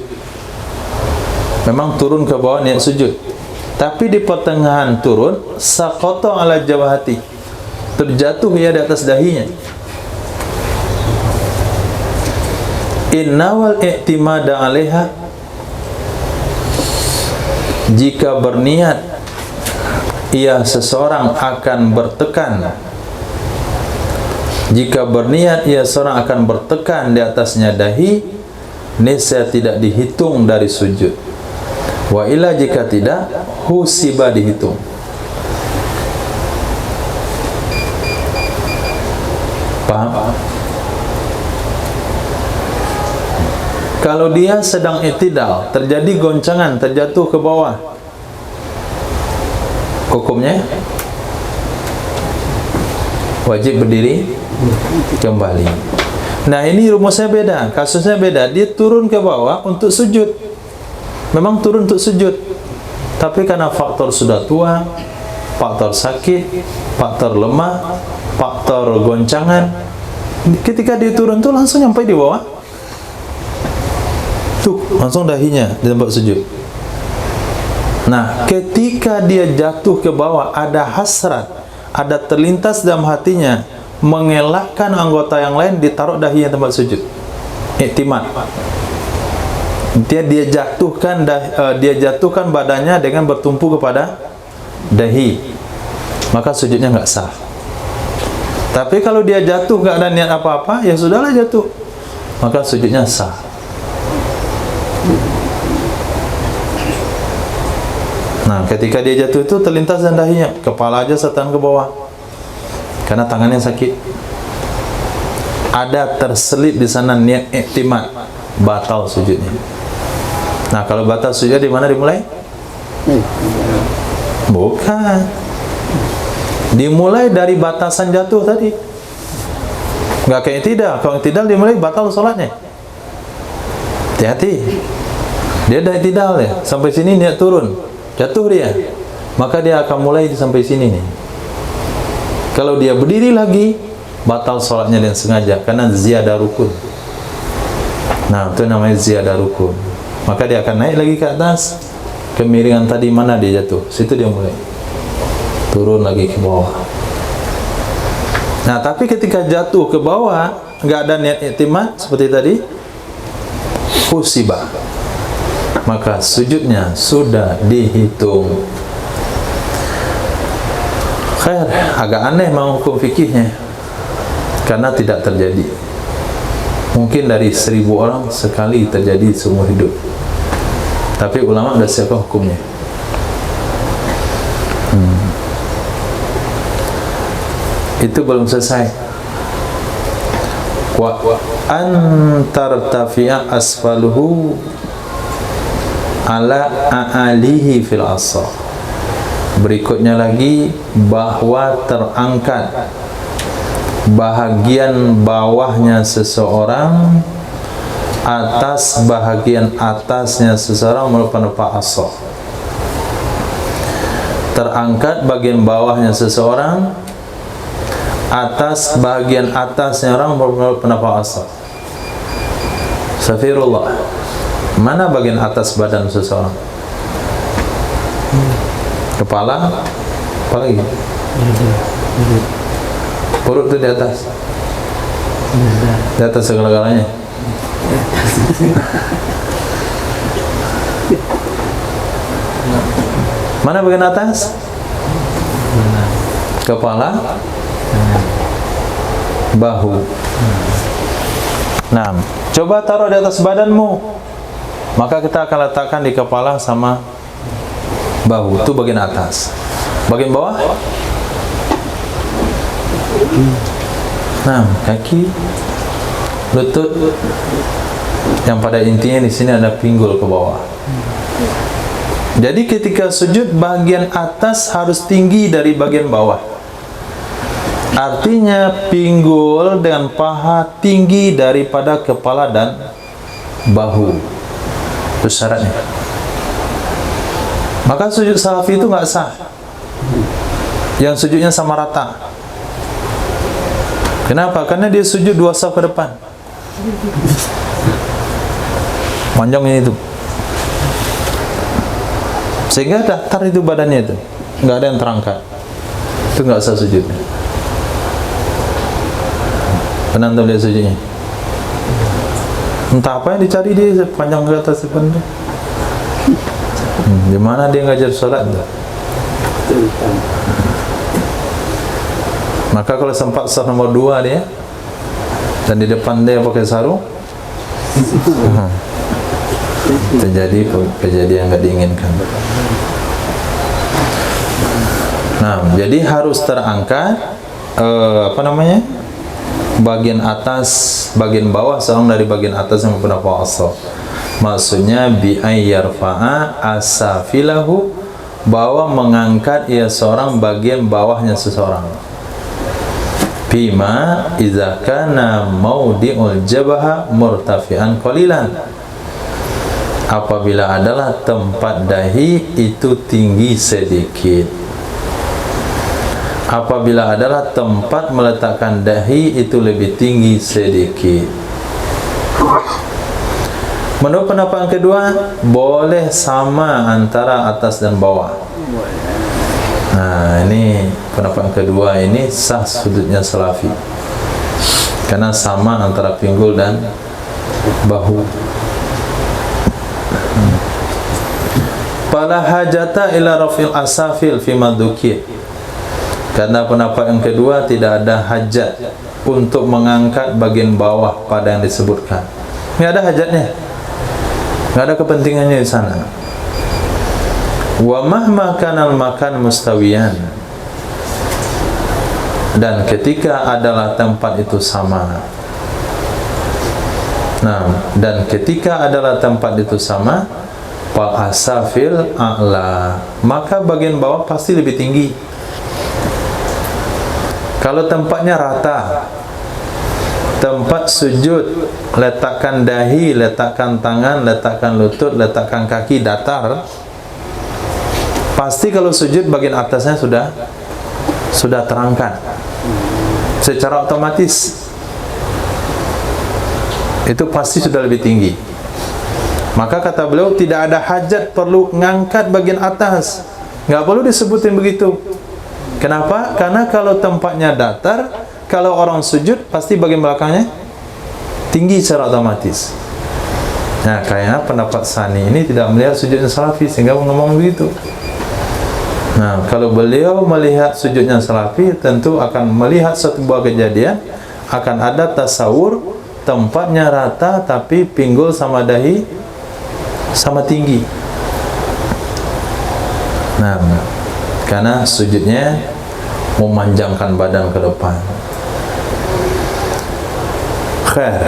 memang turun ke bawah niat sujud, tapi di pertengahan turun, saqata ala jawahati, terjatuh ia di atas dahinya. Innawal i'timada alaiha, jika berniat ia seseorang akan bertekan, jika berniat ia seorang akan bertekan di atasnya dahi, niscaya tidak dihitung dari sujud. Wa illa, jika tidak, husiba, dihitung. Paham? Kalau dia sedang i'tidal, terjadi goncangan, terjatuh ke bawah, hukumnya wajib berdiri kembali. Nah, ini rumusnya beda, kasusnya beda. Dia turun ke bawah untuk sujud, memang turun untuk sujud, tapi karena faktor sudah tua, faktor sakit, faktor lemah, faktor goncangan, ketika dia turun tuh langsung sampai di bawah, tuh langsung dahinya di tempat sujud. Nah, ketika dia jatuh ke bawah, ada hasrat, ada terlintas dalam hatinya mengelakkan anggota yang lain, ditaruh dahinya tempat sujud. Iktimad. Dia jatuhkan badannya dengan bertumpu kepada dahi, maka sujudnya nggak sah. Tapi kalau dia jatuh nggak ada niat apa-apa, ya sudahlah jatuh, maka sujudnya sah. Nah, ketika dia jatuh itu terlintas dan dahinya, kepala aja setan ke bawah, karena tangannya sakit. Ada terselip di sana niat iktimad, batal sujudnya. Nah, kalau batal sujud di mana dimulai? Bukan. Dimulai dari batasan jatuh tadi. Nggak kayak tidak. Kalau tidak dimulai batal sholatnya. Hati-hati. Dia dah tidak ya, sampai sini niat turun, jatuh dia, maka dia akan mulai sampai sini nih. Kalau dia berdiri lagi, batal sholatnya dengan sengaja, karena ziyadah rukun. Nah, itu namanya ziyadah rukun. Maka dia akan naik lagi ke atas, kemiringan tadi mana dia jatuh, situ dia mulai turun lagi ke bawah. Nah, tapi ketika jatuh ke bawah, nggak ada niat iktimad seperti tadi, husibah, maka sujudnya sudah dihitung. Khair, agak aneh mau hukum fikihnya, karena tidak terjadi. Mungkin dari 1000 orang sekali terjadi seumur hidup. Tapi ulama sudah siapkan hukumnya. Itu belum selesai. Wa antartafi'a asfaluhu ala a'alihi fil asa. Berikutnya lagi, bahwa terangkat bahagian bawahnya seseorang atas bahagian atasnya seseorang merupakan asa. Terangkat bagian bawahnya seseorang atas bahagian atasnya orang merupakan asa. Safirullah, mana bagian atas badan seseorang? Kepala, apa lagi? Perut itu di atas, di atas segala-galanya. Mana bagian atas? Kepala, bahu. Nah, coba taruh di atas badanmu, maka kita akan letakkan di kepala sama bahu, itu bagian atas. Bagian bawah, nah, kaki, lutut, yang pada intinya di sini ada pinggul ke bawah. Jadi ketika sujud, bagian atas harus tinggi dari bagian bawah. Artinya pinggul dengan paha tinggi daripada kepala dan bahu. Itu syaratnya. Maka sujud salafi itu nggak sah. Yang sujudnya sama rata. Kenapa? Karena dia sujud 2 saf ke depan. Panjangnya itu. Sehingga datar itu badannya itu. Nggak ada yang terangkat. Itu nggak sah sujudnya. Pernah lihat sujudnya? Entah apa yang dicari dia panjang ke atas depan tu. Di mana dia ngajar salat tu? Maka kalau sempat saf nomor 2 dia dan di depan dia pakai sarung, terjadi kejadian nggak diinginkan. Nah, jadi harus terangkat bagian atas, bagian bawah seorang dari bagian atas yang menggunakan asal. Maksudnya bi ayyarfa'a asafilahu, bahwa mengangkat ia seorang bagian bawahnya seseorang. Bima idza kana maudi'ul jabha murtafi'an qalilan, apabila adalah tempat dahi itu tinggi sedikit. Apabila adalah tempat meletakkan dahi itu lebih tinggi sedikit. Menurut pendapat yang kedua, boleh sama antara atas dan bawah. Nah, ini pendapat yang kedua, ini sah sujudnya salafi karena sama antara pinggul dan bahu. Fala hajata ila rafil asafil fi madukir, karena pendapat yang kedua tidak ada hajat untuk mengangkat bagian bawah pada yang disebutkan. Nggak ada hajatnya, nggak ada kepentingannya di sana. Wa mahma kanal makan mustawiyan, dan ketika adalah tempat itu sama. Nah, dan ketika adalah tempat itu sama, fal asafil a'la, maka bagian bawah pasti lebih tinggi. Kalau tempatnya rata, tempat sujud, letakkan dahi, letakkan tangan, letakkan lutut, letakkan kaki datar, pasti kalau sujud bagian atasnya sudah terangkat secara otomatis. Itu pasti sudah lebih tinggi. Maka kata beliau, tidak ada hajat perlu ngangkat bagian atas, nggak perlu disebutin begitu. Kenapa? Karena kalau tempatnya datar, kalau orang sujud pasti bagian belakangnya tinggi secara otomatis. Nah, kayaknya pendapat Sani ini tidak melihat sujudnya salafi sehingga ngomong begitu. Nah, kalau beliau melihat sujudnya salafi, tentu akan melihat satu buah kejadian, akan ada tasawur tempatnya rata tapi pinggul sama dahi sama tinggi. Nah, karena sujudnya memanjangkan badan ke depan. Khair.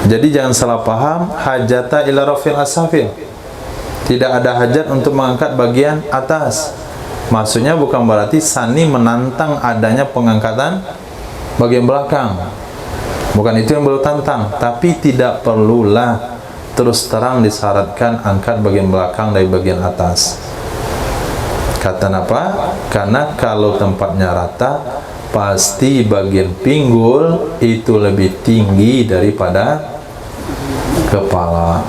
Jadi jangan salah paham, hajata ila rafil asafil, tidak ada hajat untuk mengangkat bagian atas. Maksudnya bukan berarti Sani menantang adanya pengangkatan bagian belakang, bukan itu yang beliau tantang. Tapi tidak perlulah terus terang disyaratkan angkat bagian belakang dari bagian atas. Kata apa? Karena kalau tempatnya rata, pasti bagian pinggul itu lebih tinggi daripada kepala.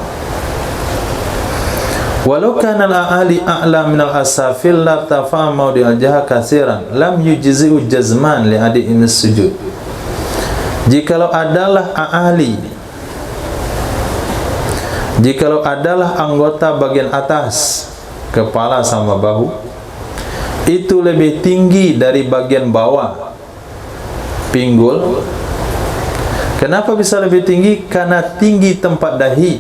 Walau kana al-a'li a'la min al-asafil la tafa mawdi al-jaha katsiran lam yujzi'u jazman li adi'in sujud. Jikalau adalah a'ali, jikalau adalah anggota bagian atas, kepala sama bahu, itu lebih tinggi dari bagian bawah, pinggul. Kenapa bisa lebih tinggi? Karena tinggi tempat dahi,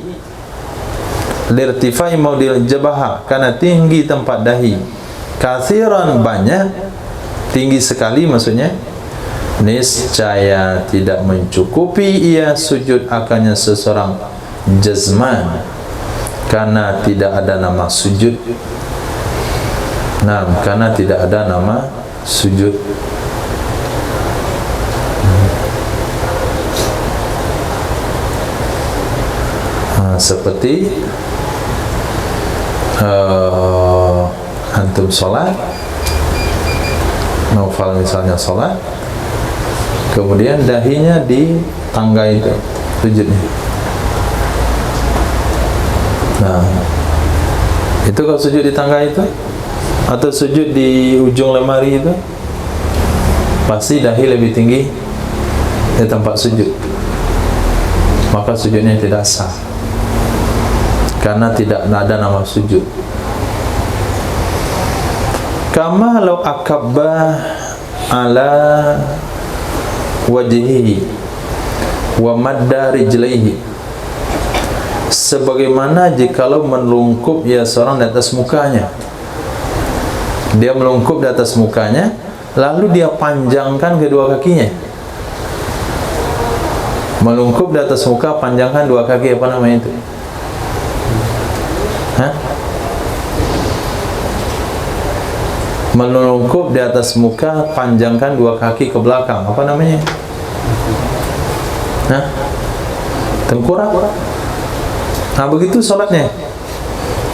lirtifai maudil jabha, karena tinggi tempat dahi, katsiran banyak, tinggi sekali maksudnya, niscaya tidak mencukupi ia sujud akannya seseorang jazman, karena tidak ada nama sujud. Nah, karena tidak ada nama sujud. Seperti antum sholat, naufal misalnya sholat, kemudian dahinya di tangga itu sujudnya. Nah, itu kalau sujud di tangga itu atau sujud di ujung lemari itu, pasti dahi lebih tinggi di tempat sujud, maka sujudnya tidak sah karena tidak ada nama sujud. Kama law akabba ala wajhihi wa madda rijlaihi, sebagaimana jikalau melungkup ya seorang di atas mukanya. Dia melungkup di atas mukanya, lalu dia panjangkan kedua kakinya. Melungkup di atas muka, panjangkan dua kaki, apa namanya itu? Hah? Melungkup di atas muka, panjangkan dua kaki ke belakang, apa namanya? Hah? Tengkurap. Nah, begitu sholatnya,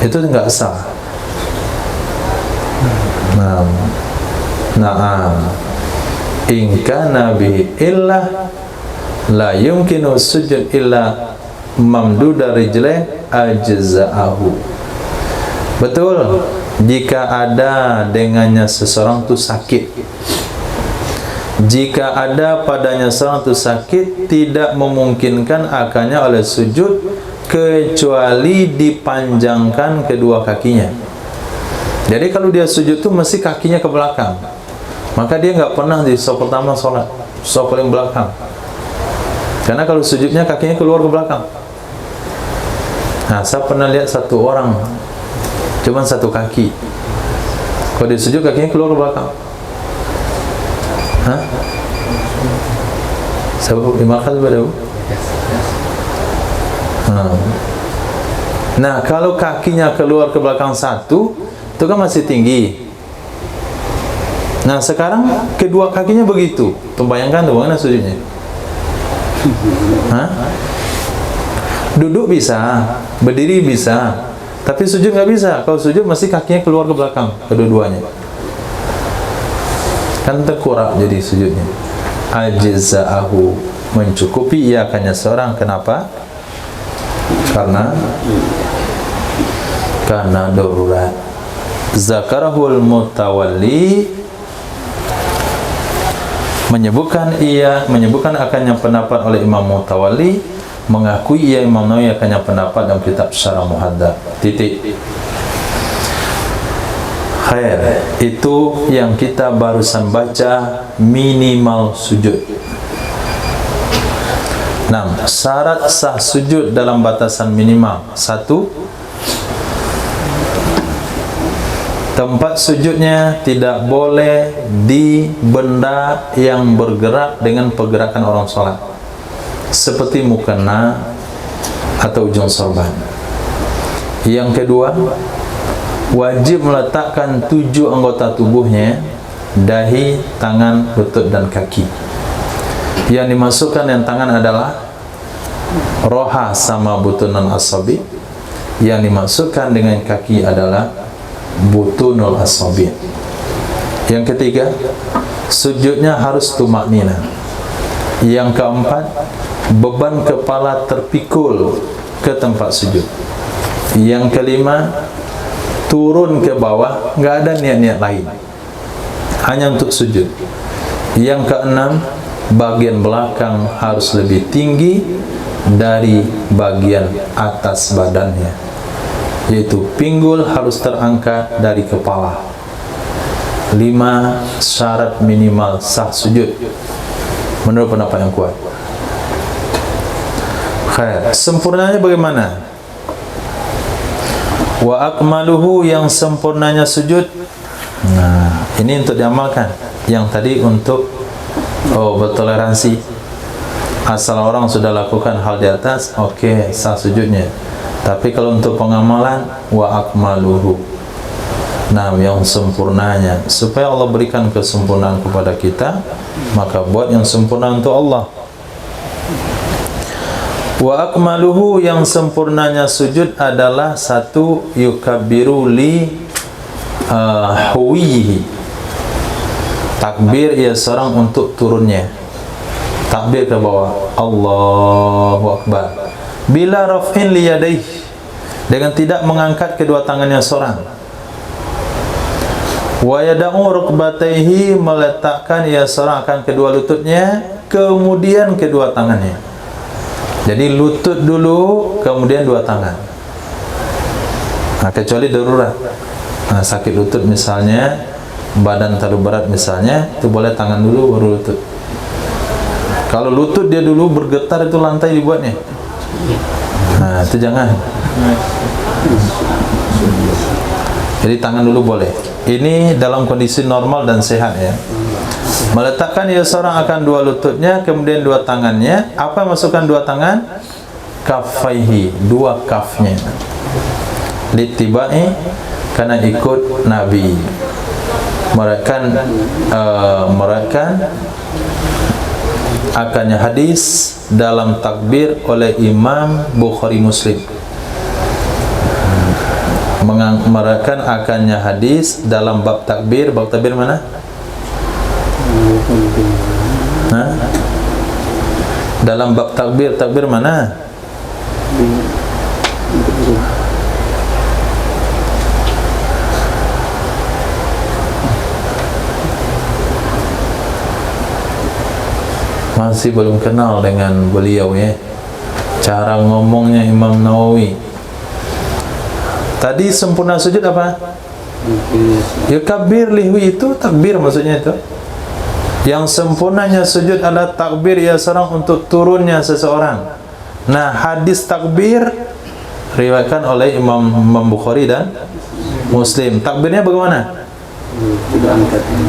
itu enggak sah. In kana bihi illah la yumkinu sujud illa mamduda rijlain ajza'ahu. Betul, jika ada dengannya seseorang itu sakit, jika ada padanya seseorang itu sakit, tidak memungkinkan akannya oleh sujud kecuali dipanjangkan kedua kakinya. Jadi kalau dia sujud itu mesti kakinya ke belakang, maka dia nggak pernah di saf pertama sholat, saf paling belakang, karena kalau sujudnya kakinya keluar ke belakang. Nah, saya pernah lihat satu orang cuma satu kaki, kalau dia sujud kakinya keluar ke belakang. Hah? Sebab imakan pada. Nah, kalau kakinya keluar ke belakang satu, itu kan masih tinggi. Nah, sekarang kedua kakinya begitu. Bayangkan tuh, bagaimana sujudnya? Hah? Duduk bisa, berdiri bisa, tapi sujud nggak bisa. Kalau sujud mesti kakinya keluar ke belakang, kedua-duanya. Kan terkurap jadi sujudnya. Ajza'ahu, mencukupi ia akannya seorang. Kenapa? Karena darurat. Zakarahul Mutawalli, menyebutkan akannya pendapat oleh Imam Mutawalli, mengakui ia Imam Nawawi akannya pendapat dalam kitab Syarah Muhadzab. Titik. Khair, itu yang kita barusan baca, minimal sujud. Nah, syarat sah sujud dalam batasan minimal. 1, tempat sujudnya tidak boleh di benda yang bergerak dengan pergerakan orang sholat, seperti mukena atau ujung sorban. Yang kedua, wajib meletakkan 7 anggota tubuhnya, dahi, tangan, lutut, dan kaki. Yang dimasukkan yang tangan adalah roha sama butunul asabi. Yang dimasukkan dengan kaki adalah butunul asabi. Yang ketiga, sujudnya harus tumaknina. Yang keempat, beban kepala terpikul ke tempat sujud. Yang kelima, turun ke bawah, nggak ada niat-niat lain, hanya untuk sujud. Yang keenam, bagian belakang harus lebih tinggi dari bagian atas badannya, yaitu pinggul harus terangkat dari kepala. 5 syarat minimal sah sujud menurut pendapat yang kuat. Khair, sempurnanya bagaimana? Wa akmaluhu, yang sempurnanya sujud. Nah, ini untuk diamalkan. Yang tadi untuk bertoleransi. Asal orang sudah lakukan hal di atas, oke, sah sujudnya. Tapi kalau untuk pengamalan, wa akmaluhu, nah, yang sempurnanya, supaya Allah berikan kesempurnaan kepada kita, maka buat yang sempurna untuk Allah. Wa akmaluhu, yang sempurnanya sujud adalah satu, yukabbiru li huwihi, takbir ia seorang untuk turunnya, takbir ke bawah, Allahu Akbar, bila raf'in li yadayhi, dengan tidak mengangkat kedua tangannya seorang, wa yada'u rukbatayhi, meletakkan ia seorang akan kedua lututnya, kemudian kedua tangannya. Jadi lutut dulu, kemudian dua tangan. Nah, kecuali darurat, nah, sakit lutut misalnya, badan terlalu berat misalnya, itu boleh tangan dulu baru lutut. Kalau lutut dia dulu bergetar, itu lantai dibuatnya. Nah, itu jangan. Jadi tangan dulu boleh. Ini dalam kondisi normal dan sehat ya. Meletakkan ia seorang akan dua lututnya, kemudian dua tangannya. Apa yang masukkan dua tangan? Kaffaihi, dua kafnya. Litibai, karena ikut Nabi. Merakan akannya hadis dalam takbir oleh Imam Bukhari Muslim. Merakan akannya hadis dalam bab takbir mana? Hah? Dalam bab takbir mana? Masih belum kenal dengan beliau ya. Cara ngomongnya Imam Nawawi. Tadi sempurna sujud apa? Yukabbir lihwi, itu takbir maksudnya itu. Yang sempurnanya sujud adalah takbir ya seorang untuk turunnya seseorang. Nah, hadis takbir riwayatkan oleh Imam Bukhari dan Muslim. Takbirnya bagaimana?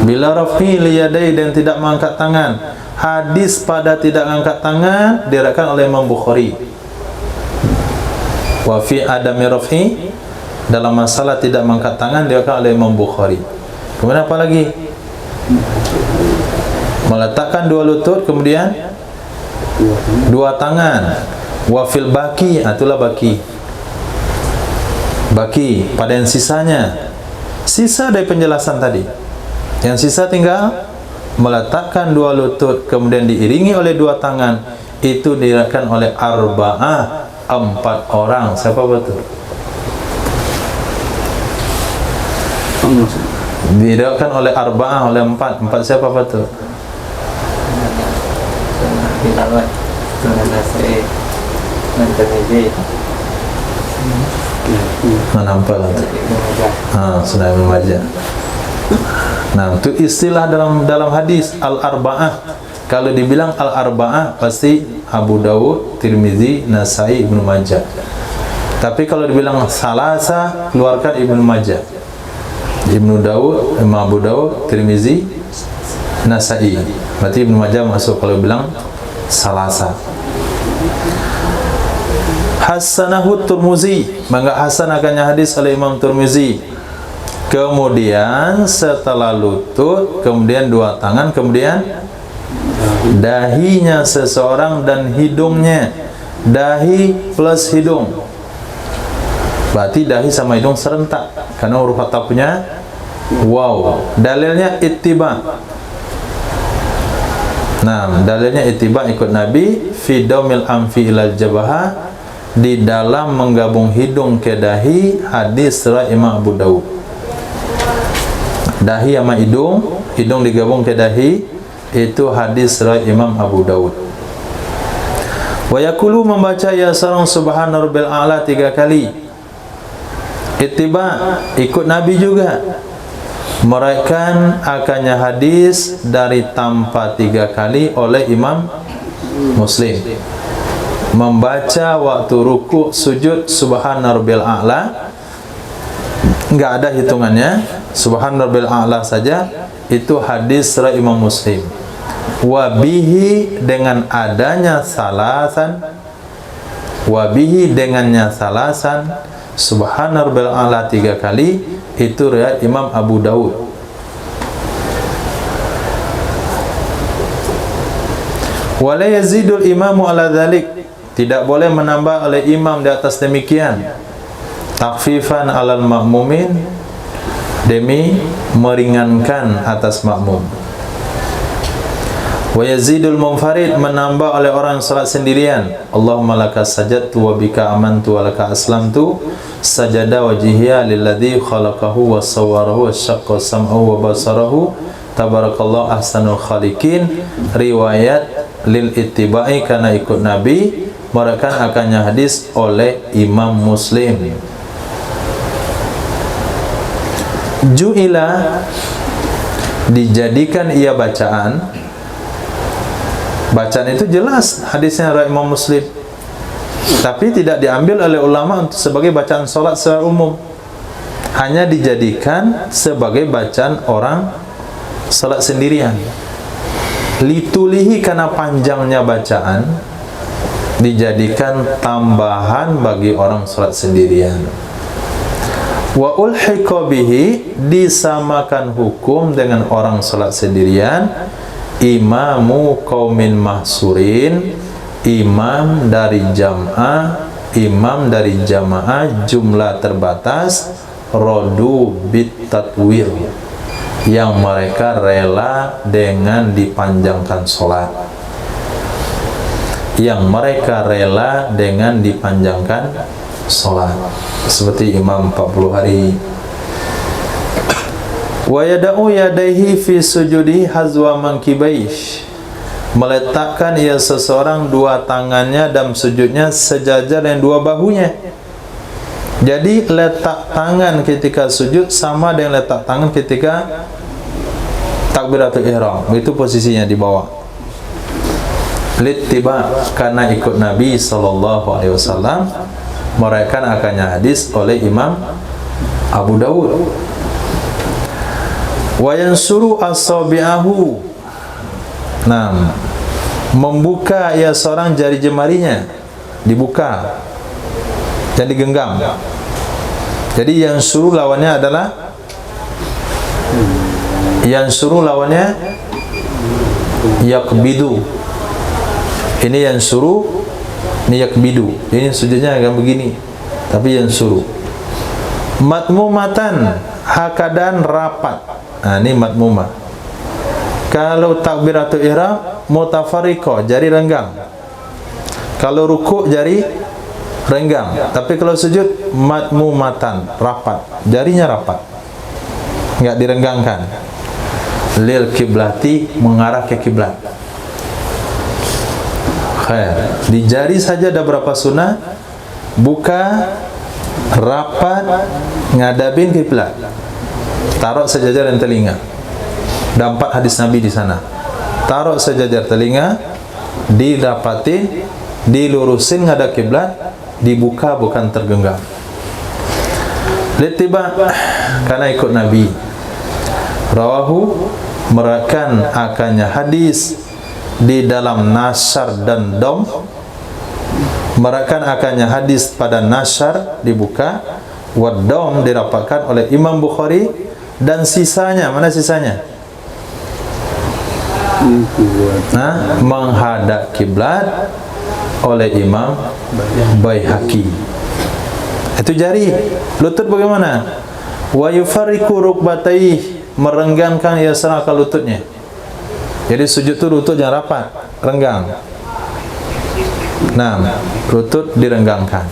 Bila rafi liyadai, dan tidak mengangkat tangan. Hadis pada tidak mengangkat tangan diriwayatkan oleh Imam Bukhari. Wa fi adami rafi, dalam masalah tidak mengangkat tangan diriwayatkan oleh Imam Bukhari. Kemudian apa lagi? Meletakkan dua lutut, kemudian dua tangan. Wafil baki, itulah baki. Baki pada yang sisanya. Sisa dari penjelasan tadi. Yang sisa tinggal meletakkan dua lutut, kemudian diiringi oleh dua tangan. Itu diriwayatkan oleh arba'ah, 4 orang. Siapa betul? Diriwayatkan oleh arba'ah, oleh 4. 4 siapa betul? Tilawat Sunan Nasai Nantamidi Nampak lah. Sunan Ibn Majah. Nah, itu istilah dalam hadis al-arba'ah. Kalau dibilang al-arba'ah pasti Abu Dawud, Tirmizi, Nasai, Ibnu Majah. Tapi kalau dibilang salasa, keluarkan Ibnu Majah, Ibnu Dawud, Imam Abu Dawud, Tirmizi, Nasai. Berarti Ibnu Majah masuk kalau bilang salasa. Hasanahu Tirmizi, maka hasan akannya hadis oleh Imam Tirmizi. Kemudian setelah lutut, kemudian dua tangan, kemudian dahinya seseorang dan hidungnya. Dahi plus hidung, berarti dahi sama hidung serentak, karena huruf atapnya wow. Dalilnya ittiba. Nah, dalilnya ittiba, ikut Nabi. Fi daumil anfi ilal jabahah, di dalam menggabung hidung ke dahi. Hadis riwayat Imam Abu Dawud. Dahi sama hidung, hidung digabung ke dahi, itu hadis riwayat Imam Abu Dawud. Wa yaqulu, membaca ya sarang subhana rabbil a'la 3 kali. Ittiba, ikut Nabi juga. Meraihkan akannya hadis dari tanpa 3 kali oleh Imam Muslim. Membaca waktu ruku' sujud subhana rabbil a'la, enggak ada hitungannya, subhana rabbil a'la saja. Itu hadis riwayat Imam Muslim. Wabihi, dengan adanya salasan, wabihi dengannya salasan, subhana rabbil a'la 3 kali, itu riwayat Imam Abu Dawud. Wala yazidul imamu ala dzalik, Tidak boleh menambah oleh imam di atas demikian. Takfifan alal makmumin, demi meringankan atas makmum. Wa yazidul munfarid, menambah oleh orang salat sendirian. Allahumma laka sajadtu wa bika amantu wa laka aslamtu, sajada wajhiya lilladzi khalaqahu wa sawwarahu wa syaqqa sam'ahu wa basarahu, tabarakallahu ahsanul khaliqin. Riwayat lil ittiba'i, karena ikut Nabi, merupakan akannya hadis oleh Imam Muslim. Ju'ila, dijadikan ia bacaan. Bacaan itu jelas hadisnya riwayat Imam Muslim, tapi tidak diambil oleh ulama untuk sebagai bacaan solat secara umum, hanya dijadikan sebagai bacaan orang solat sendirian. Litulihi, karena panjangnya bacaan, dijadikan tambahan bagi orang solat sendirian. Wa ulhiqa bihi, disamakan hukum dengan orang solat sendirian. Imamu qaumin mahsurin, imam dari jamaah jumlah terbatas, rodu bit tatwir, yang mereka rela dengan dipanjangkan solat, seperti imam 40 hari. Wa yada'u yadaihi fi sujudi hazwa mankibaish, meletakkan ia seseorang dua tangannya dalam sujudnya sejajar dengan dua bahunya. Jadi letak tangan ketika sujud sama dengan letak tangan ketika takbiratul ihram, itu posisinya di bawah. Littiba, karena ikut Nabi SAW, mereka akannya hadis oleh Imam Abu Dawud. Wa yansuru asabi'ahu, nah, membuka ia seorang jari jemarinya, dibuka dan digenggam. Jadi yansuru lawannya adalah yakbidu. Ini yansuru, ini yakbidu. Ini sujudnya agak begini, tapi yansuru. Matmumatan, hakadan rapat. Nah, ini matmumah. Kalau takbiratul ihram mutafariqah, jari renggang. Kalau rukuk jari renggang. Tapi kalau sujud matmumatan, rapat, jarinya rapat, enggak direnggangkan. Lil kiblati, mengarah ke kiblat. Khair. Di jari saja ada berapa sunnah? Buka, rapat, ngadabin kiblat. Taruh sejajar dan telinga. Ada 4 hadis Nabi di sana. Taruh sejajar telinga, didapatin, dilurusin ngadap kiblat, dibuka bukan tergenggam. Littiba, karena ikut Nabi. Rawahu, merakan akannya hadis di dalam nasar dan dom. Merakan akannya hadis pada nasar, dibuka, wadom dirapatkan oleh Imam Bukhari, dan sisanya, mana sisanya? Menghadap kiblat oleh Imam Baihaqi. Itu jari. Lutut bagaimana? Wa yufarriqu rukbatayhi, merenggangkan ia serangka lututnya. Jadi sujud itu lutut jangan rapat, renggang. Nah, lutut direnggangkan.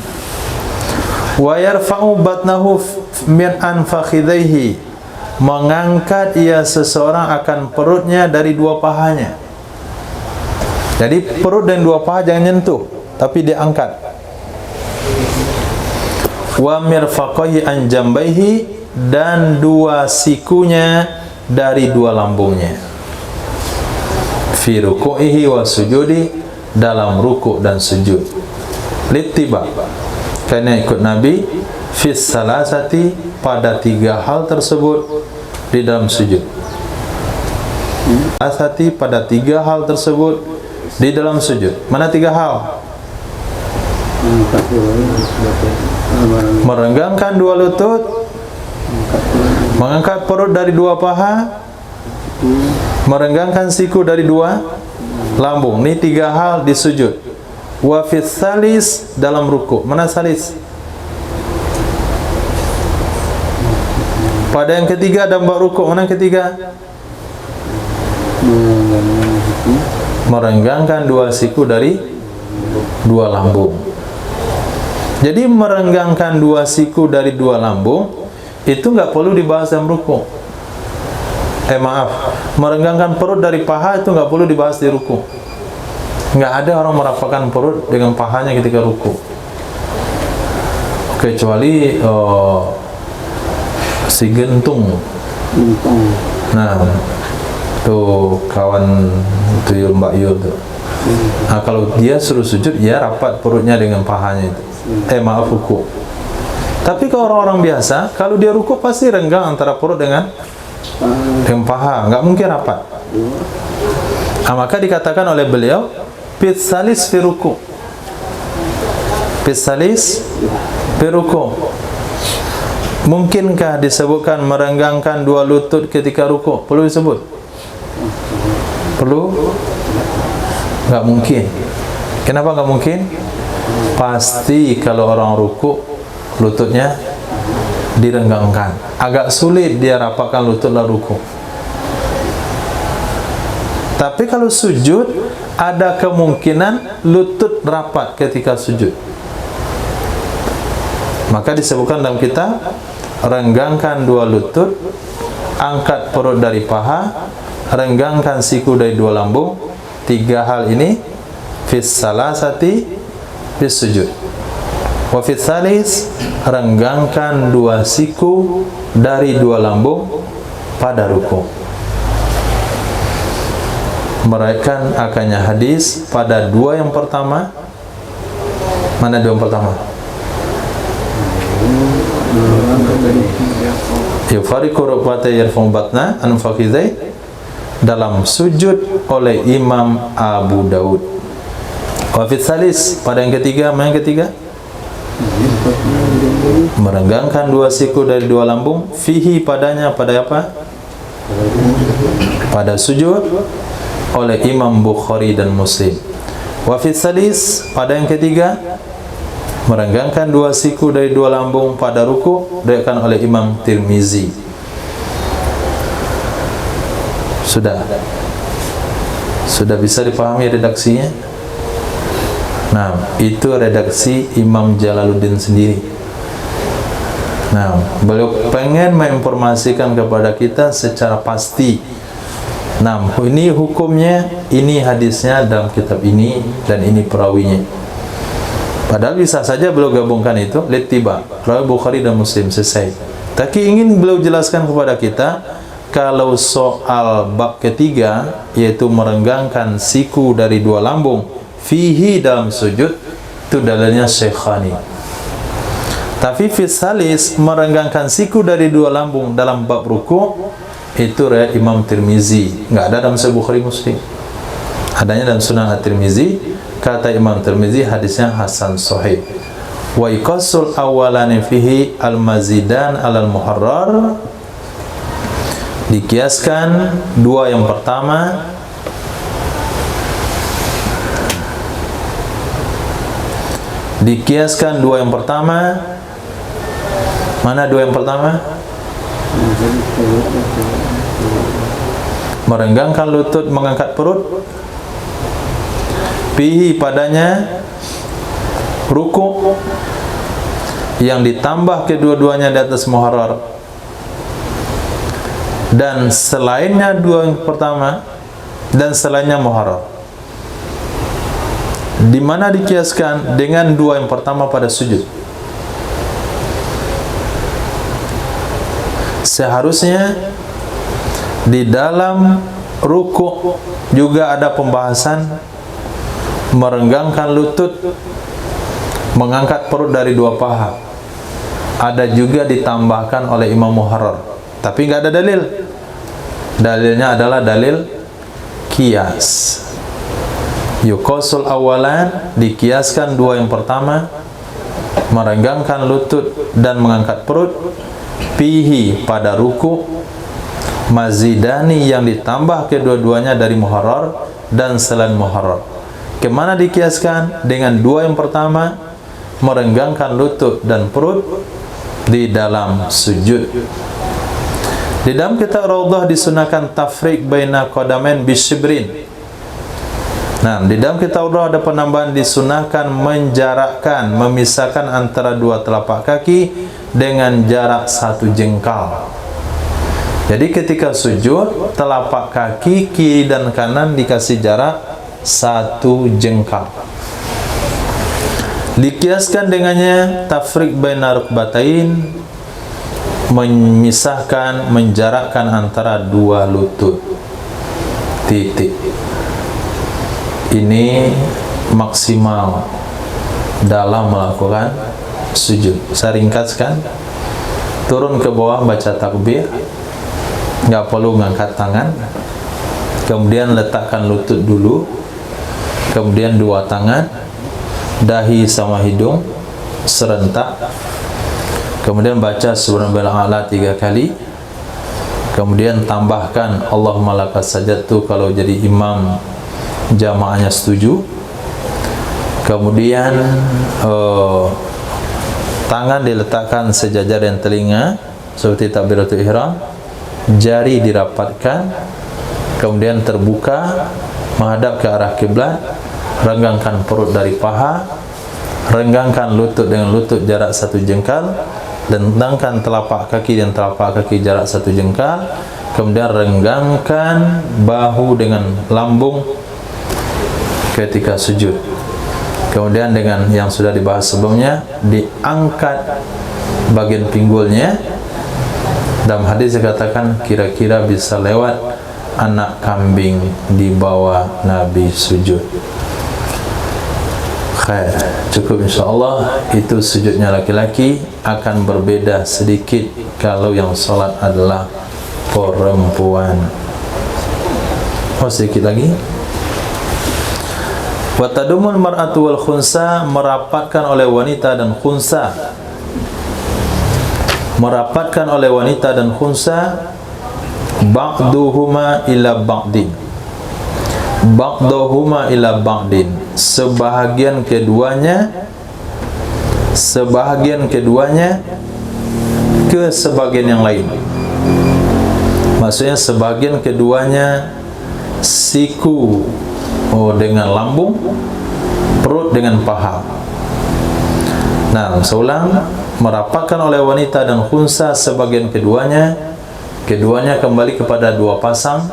Wa yarfa'u batnahu min anfakhidaihi, mengangkat ia seseorang akan perutnya dari dua pahanya. Jadi perut dan dua paha jangan nyentuh, tapi diangkat. Wa mirfaqaihi an jambaihi, dan dua sikunya dari dua lambungnya. Fi ruku'ihi wa sujudi, dalam ruku' dan sujud. Littiba, karena ikut Nabi, fis salasati, pada 3 hal tersebut di dalam sujud. Asati, pada 3 hal tersebut di dalam sujud. Mana 3 hal? Merenggangkan 2 lutut, mengangkat perut dari 2 paha, merenggangkan siku dari 2 lambung. Ini 3 hal di sujud. wa fis salis dalam ruku. Mana salis? Pada yang ketiga dan bab ruku. Mana yang ketiga? Merenggangkan dua siku dari dua lambung. Jadi merenggangkan dua siku dari dua lambung itu nggak perlu dibahas dalam ruku. Merenggangkan perut dari paha itu nggak perlu dibahas di ruku. Nggak ada orang merapatkan perut dengan pahanya ketika ruku, kecuali si gentung. Nah, tuh kawan tuyul Mbak Yul tuh. Nah, kalau dia suruh sujud, ya rapat perutnya dengan pahanya itu. Ruku. Tapi kalau orang-orang biasa, kalau dia ruku pasti renggang antara perut dengan paha, nggak mungkin rapat. Nah, maka dikatakan oleh beliau, pitsalis fi ruku. Pitsalis fi ruku. Mungkinkah disebutkan merenggangkan dua lutut ketika ruku? Perlu disebut? Perlu? Nggak mungkin. Kenapa nggak mungkin? Pasti kalau orang ruku lututnya direnggangkan. Agak sulit dia rapatkan lutut lalu ruku. Tapi kalau sujud, ada kemungkinan lutut rapat ketika sujud. Maka disebutkan dalam kitab, renggangkan dua lutut, angkat perut dari paha, renggangkan siku dari dua lambung. Tiga hal ini fis salasati fis sujud. Wa fis salis, renggangkan dua siku dari dua lambung pada ruku. Meraihkan akannya hadis pada dua yang pertama. Mana dua yang pertama? Yufariqu rukbatayhi yarfa'u batna an fakhidhai, dalam sujud oleh Imam Abu Daud. Wa fis salis, pada yang ketiga. Mana yang ketiga? Merenggangkan dua siku dari dua lambung. Fihi, padanya. Pada apa? Pada sujud oleh Imam Bukhari dan Muslim. Wa fis salis, pada yang ketiga, merenggangkan dua siku dari dua lambung pada ruku, diriwayatkan oleh Imam Tirmizi. Sudah bisa dipahami redaksinya? Nah, itu redaksi Imam Jalaluddin sendiri. Nah, beliau pengen menginformasikan kepada kita secara pasti. Nah, ini hukumnya, ini hadisnya dalam kitab ini, dan ini perawinya. Padahal bisa saja beliau gabungkan itu, littiba, rawi Bukhari dan Muslim, selesai. Tapi ingin beliau jelaskan kepada kita, kalau soal bab ketiga, yaitu merenggangkan siku dari dua lambung, fihi, dalam sujud, itu dalilnya Syekhani. Tapi fis salis, merenggangkan siku dari dua lambung dalam bab ruku, itu riwayat Imam Tirmizi, nggak ada dalam Sahih Bukhari Muslim. Adanya dalam Sunan At-Tirmizi. Kata Imam Tirmizi, hadisnya hasan sahih. Wa iqasul awalani fihi al-mazidan alal muharrar, dikiaskan dua yang pertama mana dua yang pertama? Merenggangkan lutut, mengangkat perut. Fihi, padanya ruku yang ditambah kedua-duanya di atas muharrar, dan selainnya dua yang pertama, dan selainnya muharrar. Di mana dikiaskan dengan dua yang pertama pada sujud. Seharusnya di dalam ruku juga ada pembahasan merenggangkan lutut, mengangkat perut dari dua paha. Ada juga ditambahkan oleh Imam Muharrar, tapi nggak ada dalil. Dalilnya adalah dalil kias. Yuqasul awalan, dikiaskan dua yang pertama, merenggangkan lutut dan mengangkat perut. Fihi, pada ruku, mazidani, yang ditambah kedua-duanya dari muharrar dan selain muharrar. Bagaimana dikiaskan? Dengan dua yang pertama, merenggangkan lutut dan perut di dalam sujud. Di dalam kitab Raudhah disunahkan tafriq baina qadamain bisyibrin. Nah, di dalam kitab Raudhah ada penambahan disunahkan menjarakkan, memisahkan antara dua telapak kaki dengan jarak 1 jengkal. Jadi ketika sujud, telapak kaki kiri dan kanan dikasih jarak 1 jengkal. Dikiaskan dengannya tafriq baina rukbatain, memisahkan, menjarakkan antara dua lutut. Titik. Ini maksimal dalam melakukan sujud. Saya ringkaskan. Turun ke bawah baca takbir, nggak perlu ngangkat tangan. Kemudian letakkan lutut dulu, kemudian dua tangan, dahi sama hidung serentak. Kemudian baca subhanallahil a'la 3 kali. Kemudian tambahkan Allahumma lakas sajadtu kalau jadi imam jamaahnya setuju. Kemudian tangan diletakkan sejajar dan telinga seperti takbiratul ihram. Jari dirapatkan, kemudian terbuka menghadap ke arah kiblat. Renggangkan perut dari paha, renggangkan lutut dengan lutut jarak 1 jengkal, dentangkan telapak kaki dan telapak kaki jarak 1 jengkal, kemudian renggangkan bahu dengan lambung ketika sujud. Kemudian dengan yang sudah dibahas sebelumnya, diangkat bagian pinggulnya. Dalam hadis dikatakan kira-kira bisa lewat anak kambing di bawah Nabi sujud. Khair, cukup insyaAllah. Itu sujudnya laki-laki. Akan berbeda sedikit kalau yang salat adalah perempuan. Oh, sedikit lagi. Wa tadumul mar'atu wal khunsa, merapatkan oleh wanita dan khunsa. Merapatkan oleh wanita dan khunsa, ba'duhuma ila ba'din. Ba'duhuma ila ba'din, sebahagian keduanya ke sebagian yang lain. Maksudnya sebagian keduanya siku dengan lambung, perut dengan paha. Nah, seulang, merapatkan oleh wanita dan khunsa sebagian keduanya kembali kepada dua pasang,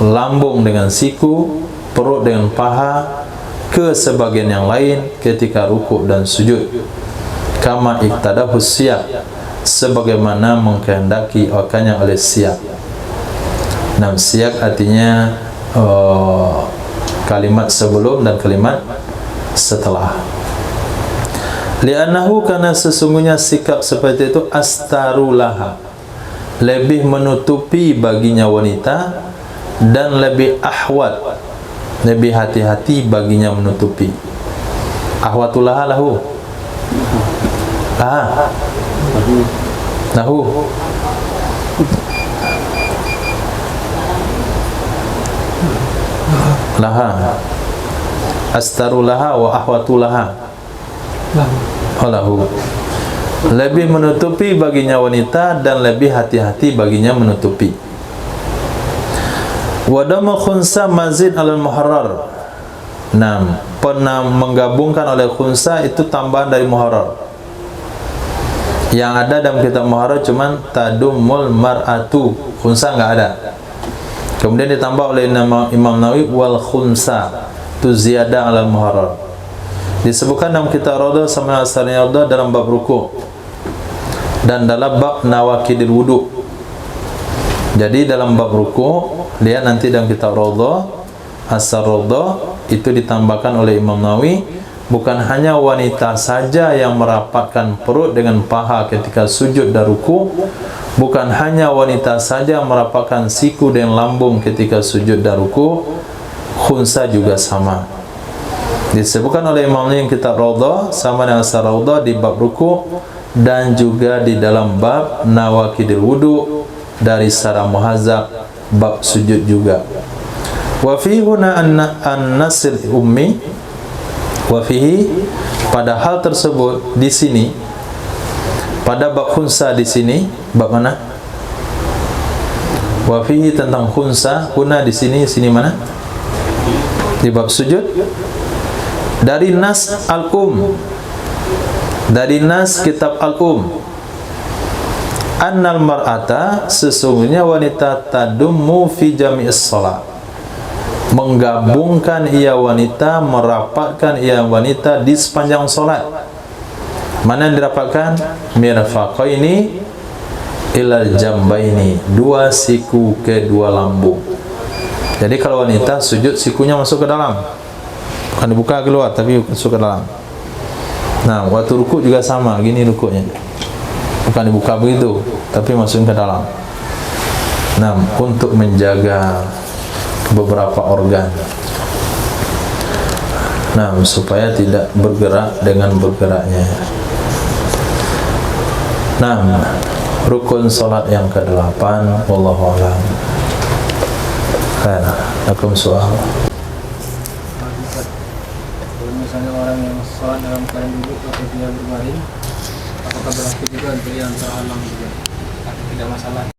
lambung dengan siku, perut dengan paha, ke sebagian yang lain ketika rukuk dan sujud. Kama iktadahu siyaq, sebagaimana mengkehendaki akannya oleh siyaq. Nah, siyaq artinya kalimat sebelum dan kalimat setelah. Li'annahu, karena sesungguhnya sikap seperti itu astarulaha, lebih menutupi baginya wanita, dan lebih ahwat, lebih hati-hati baginya menutupi. Ahwatulaha lahu. Lahu. Laha. Astarulaha wa ahwatulaha. Lahu. Lebih menutupi baginya wanita dan lebih hati-hati baginya menutupi. Wadama khunsa mazid alal muharrar. Nah, pernah menggabungkan oleh khunsa itu tambahan dari muharrar. Yang ada dalam kitab muharrar cuman tadumul mar'atu, khunsa enggak ada. Kemudian ditambah oleh Imam Nawawi wal khunsa, tu ziyadah alal muharrar. Disebutkan dalam kitab Raudhah sama Asarnya Raudhah dalam bab ruku' dan dalam bab nawakidil wudu. Jadi dalam bab ruku' lihat nanti dalam kitab Raudhah, Asar Raudhah itu ditambahkan oleh Imam Nawawi, bukan hanya wanita saja yang merapatkan perut dengan paha ketika sujud dan ruku', bukan hanya wanita saja yang merapatkan siku dan lambung ketika sujud dan ruku', khunsa juga sama. Disebutkan oleh Imam Nawawi kitab Raudhah sama dengan Asar Raudhah di bab ruku' dan juga di dalam bab nawakidil wudu dari secara muhazzab bab sujud juga. Wa fi huna an-nasl ummi, wa fihi, pada hal tersebut di sini, pada bab khunsa di sini, bab mana? Wa fihi tentang khunsa, huna di sini, sini mana? Di bab sujud. Dari nas al-um, dari nas kitab al-um, annal mar'ata, sesungguhnya wanita tadummu fi jami'is shalat, menggabungkan ia wanita, merapatkan ia wanita di sepanjang solat. Mana yang dirapatkan? Mirfaqaini ilal jambaini, dua siku ke dua lambung. Jadi kalau wanita sujud, sikunya masuk ke dalam, bukan dibuka keluar, tapi masuk ke dalam. Nah, waktu rukuk juga sama, gini rukuknya, bukan dibuka begitu, tapi masuk ke dalam. Nah, untuk menjaga beberapa organ, nah, supaya tidak bergerak dengan bergeraknya. Nah, rukun salat yang ke-8, wallahu a'lam. Akum soal. Kalau misalnya orang yang sholat dalam keadaan duduk atau dia berbaring, apakah berlaku juga untuk yang terhalang juga? Atau tidak masalah?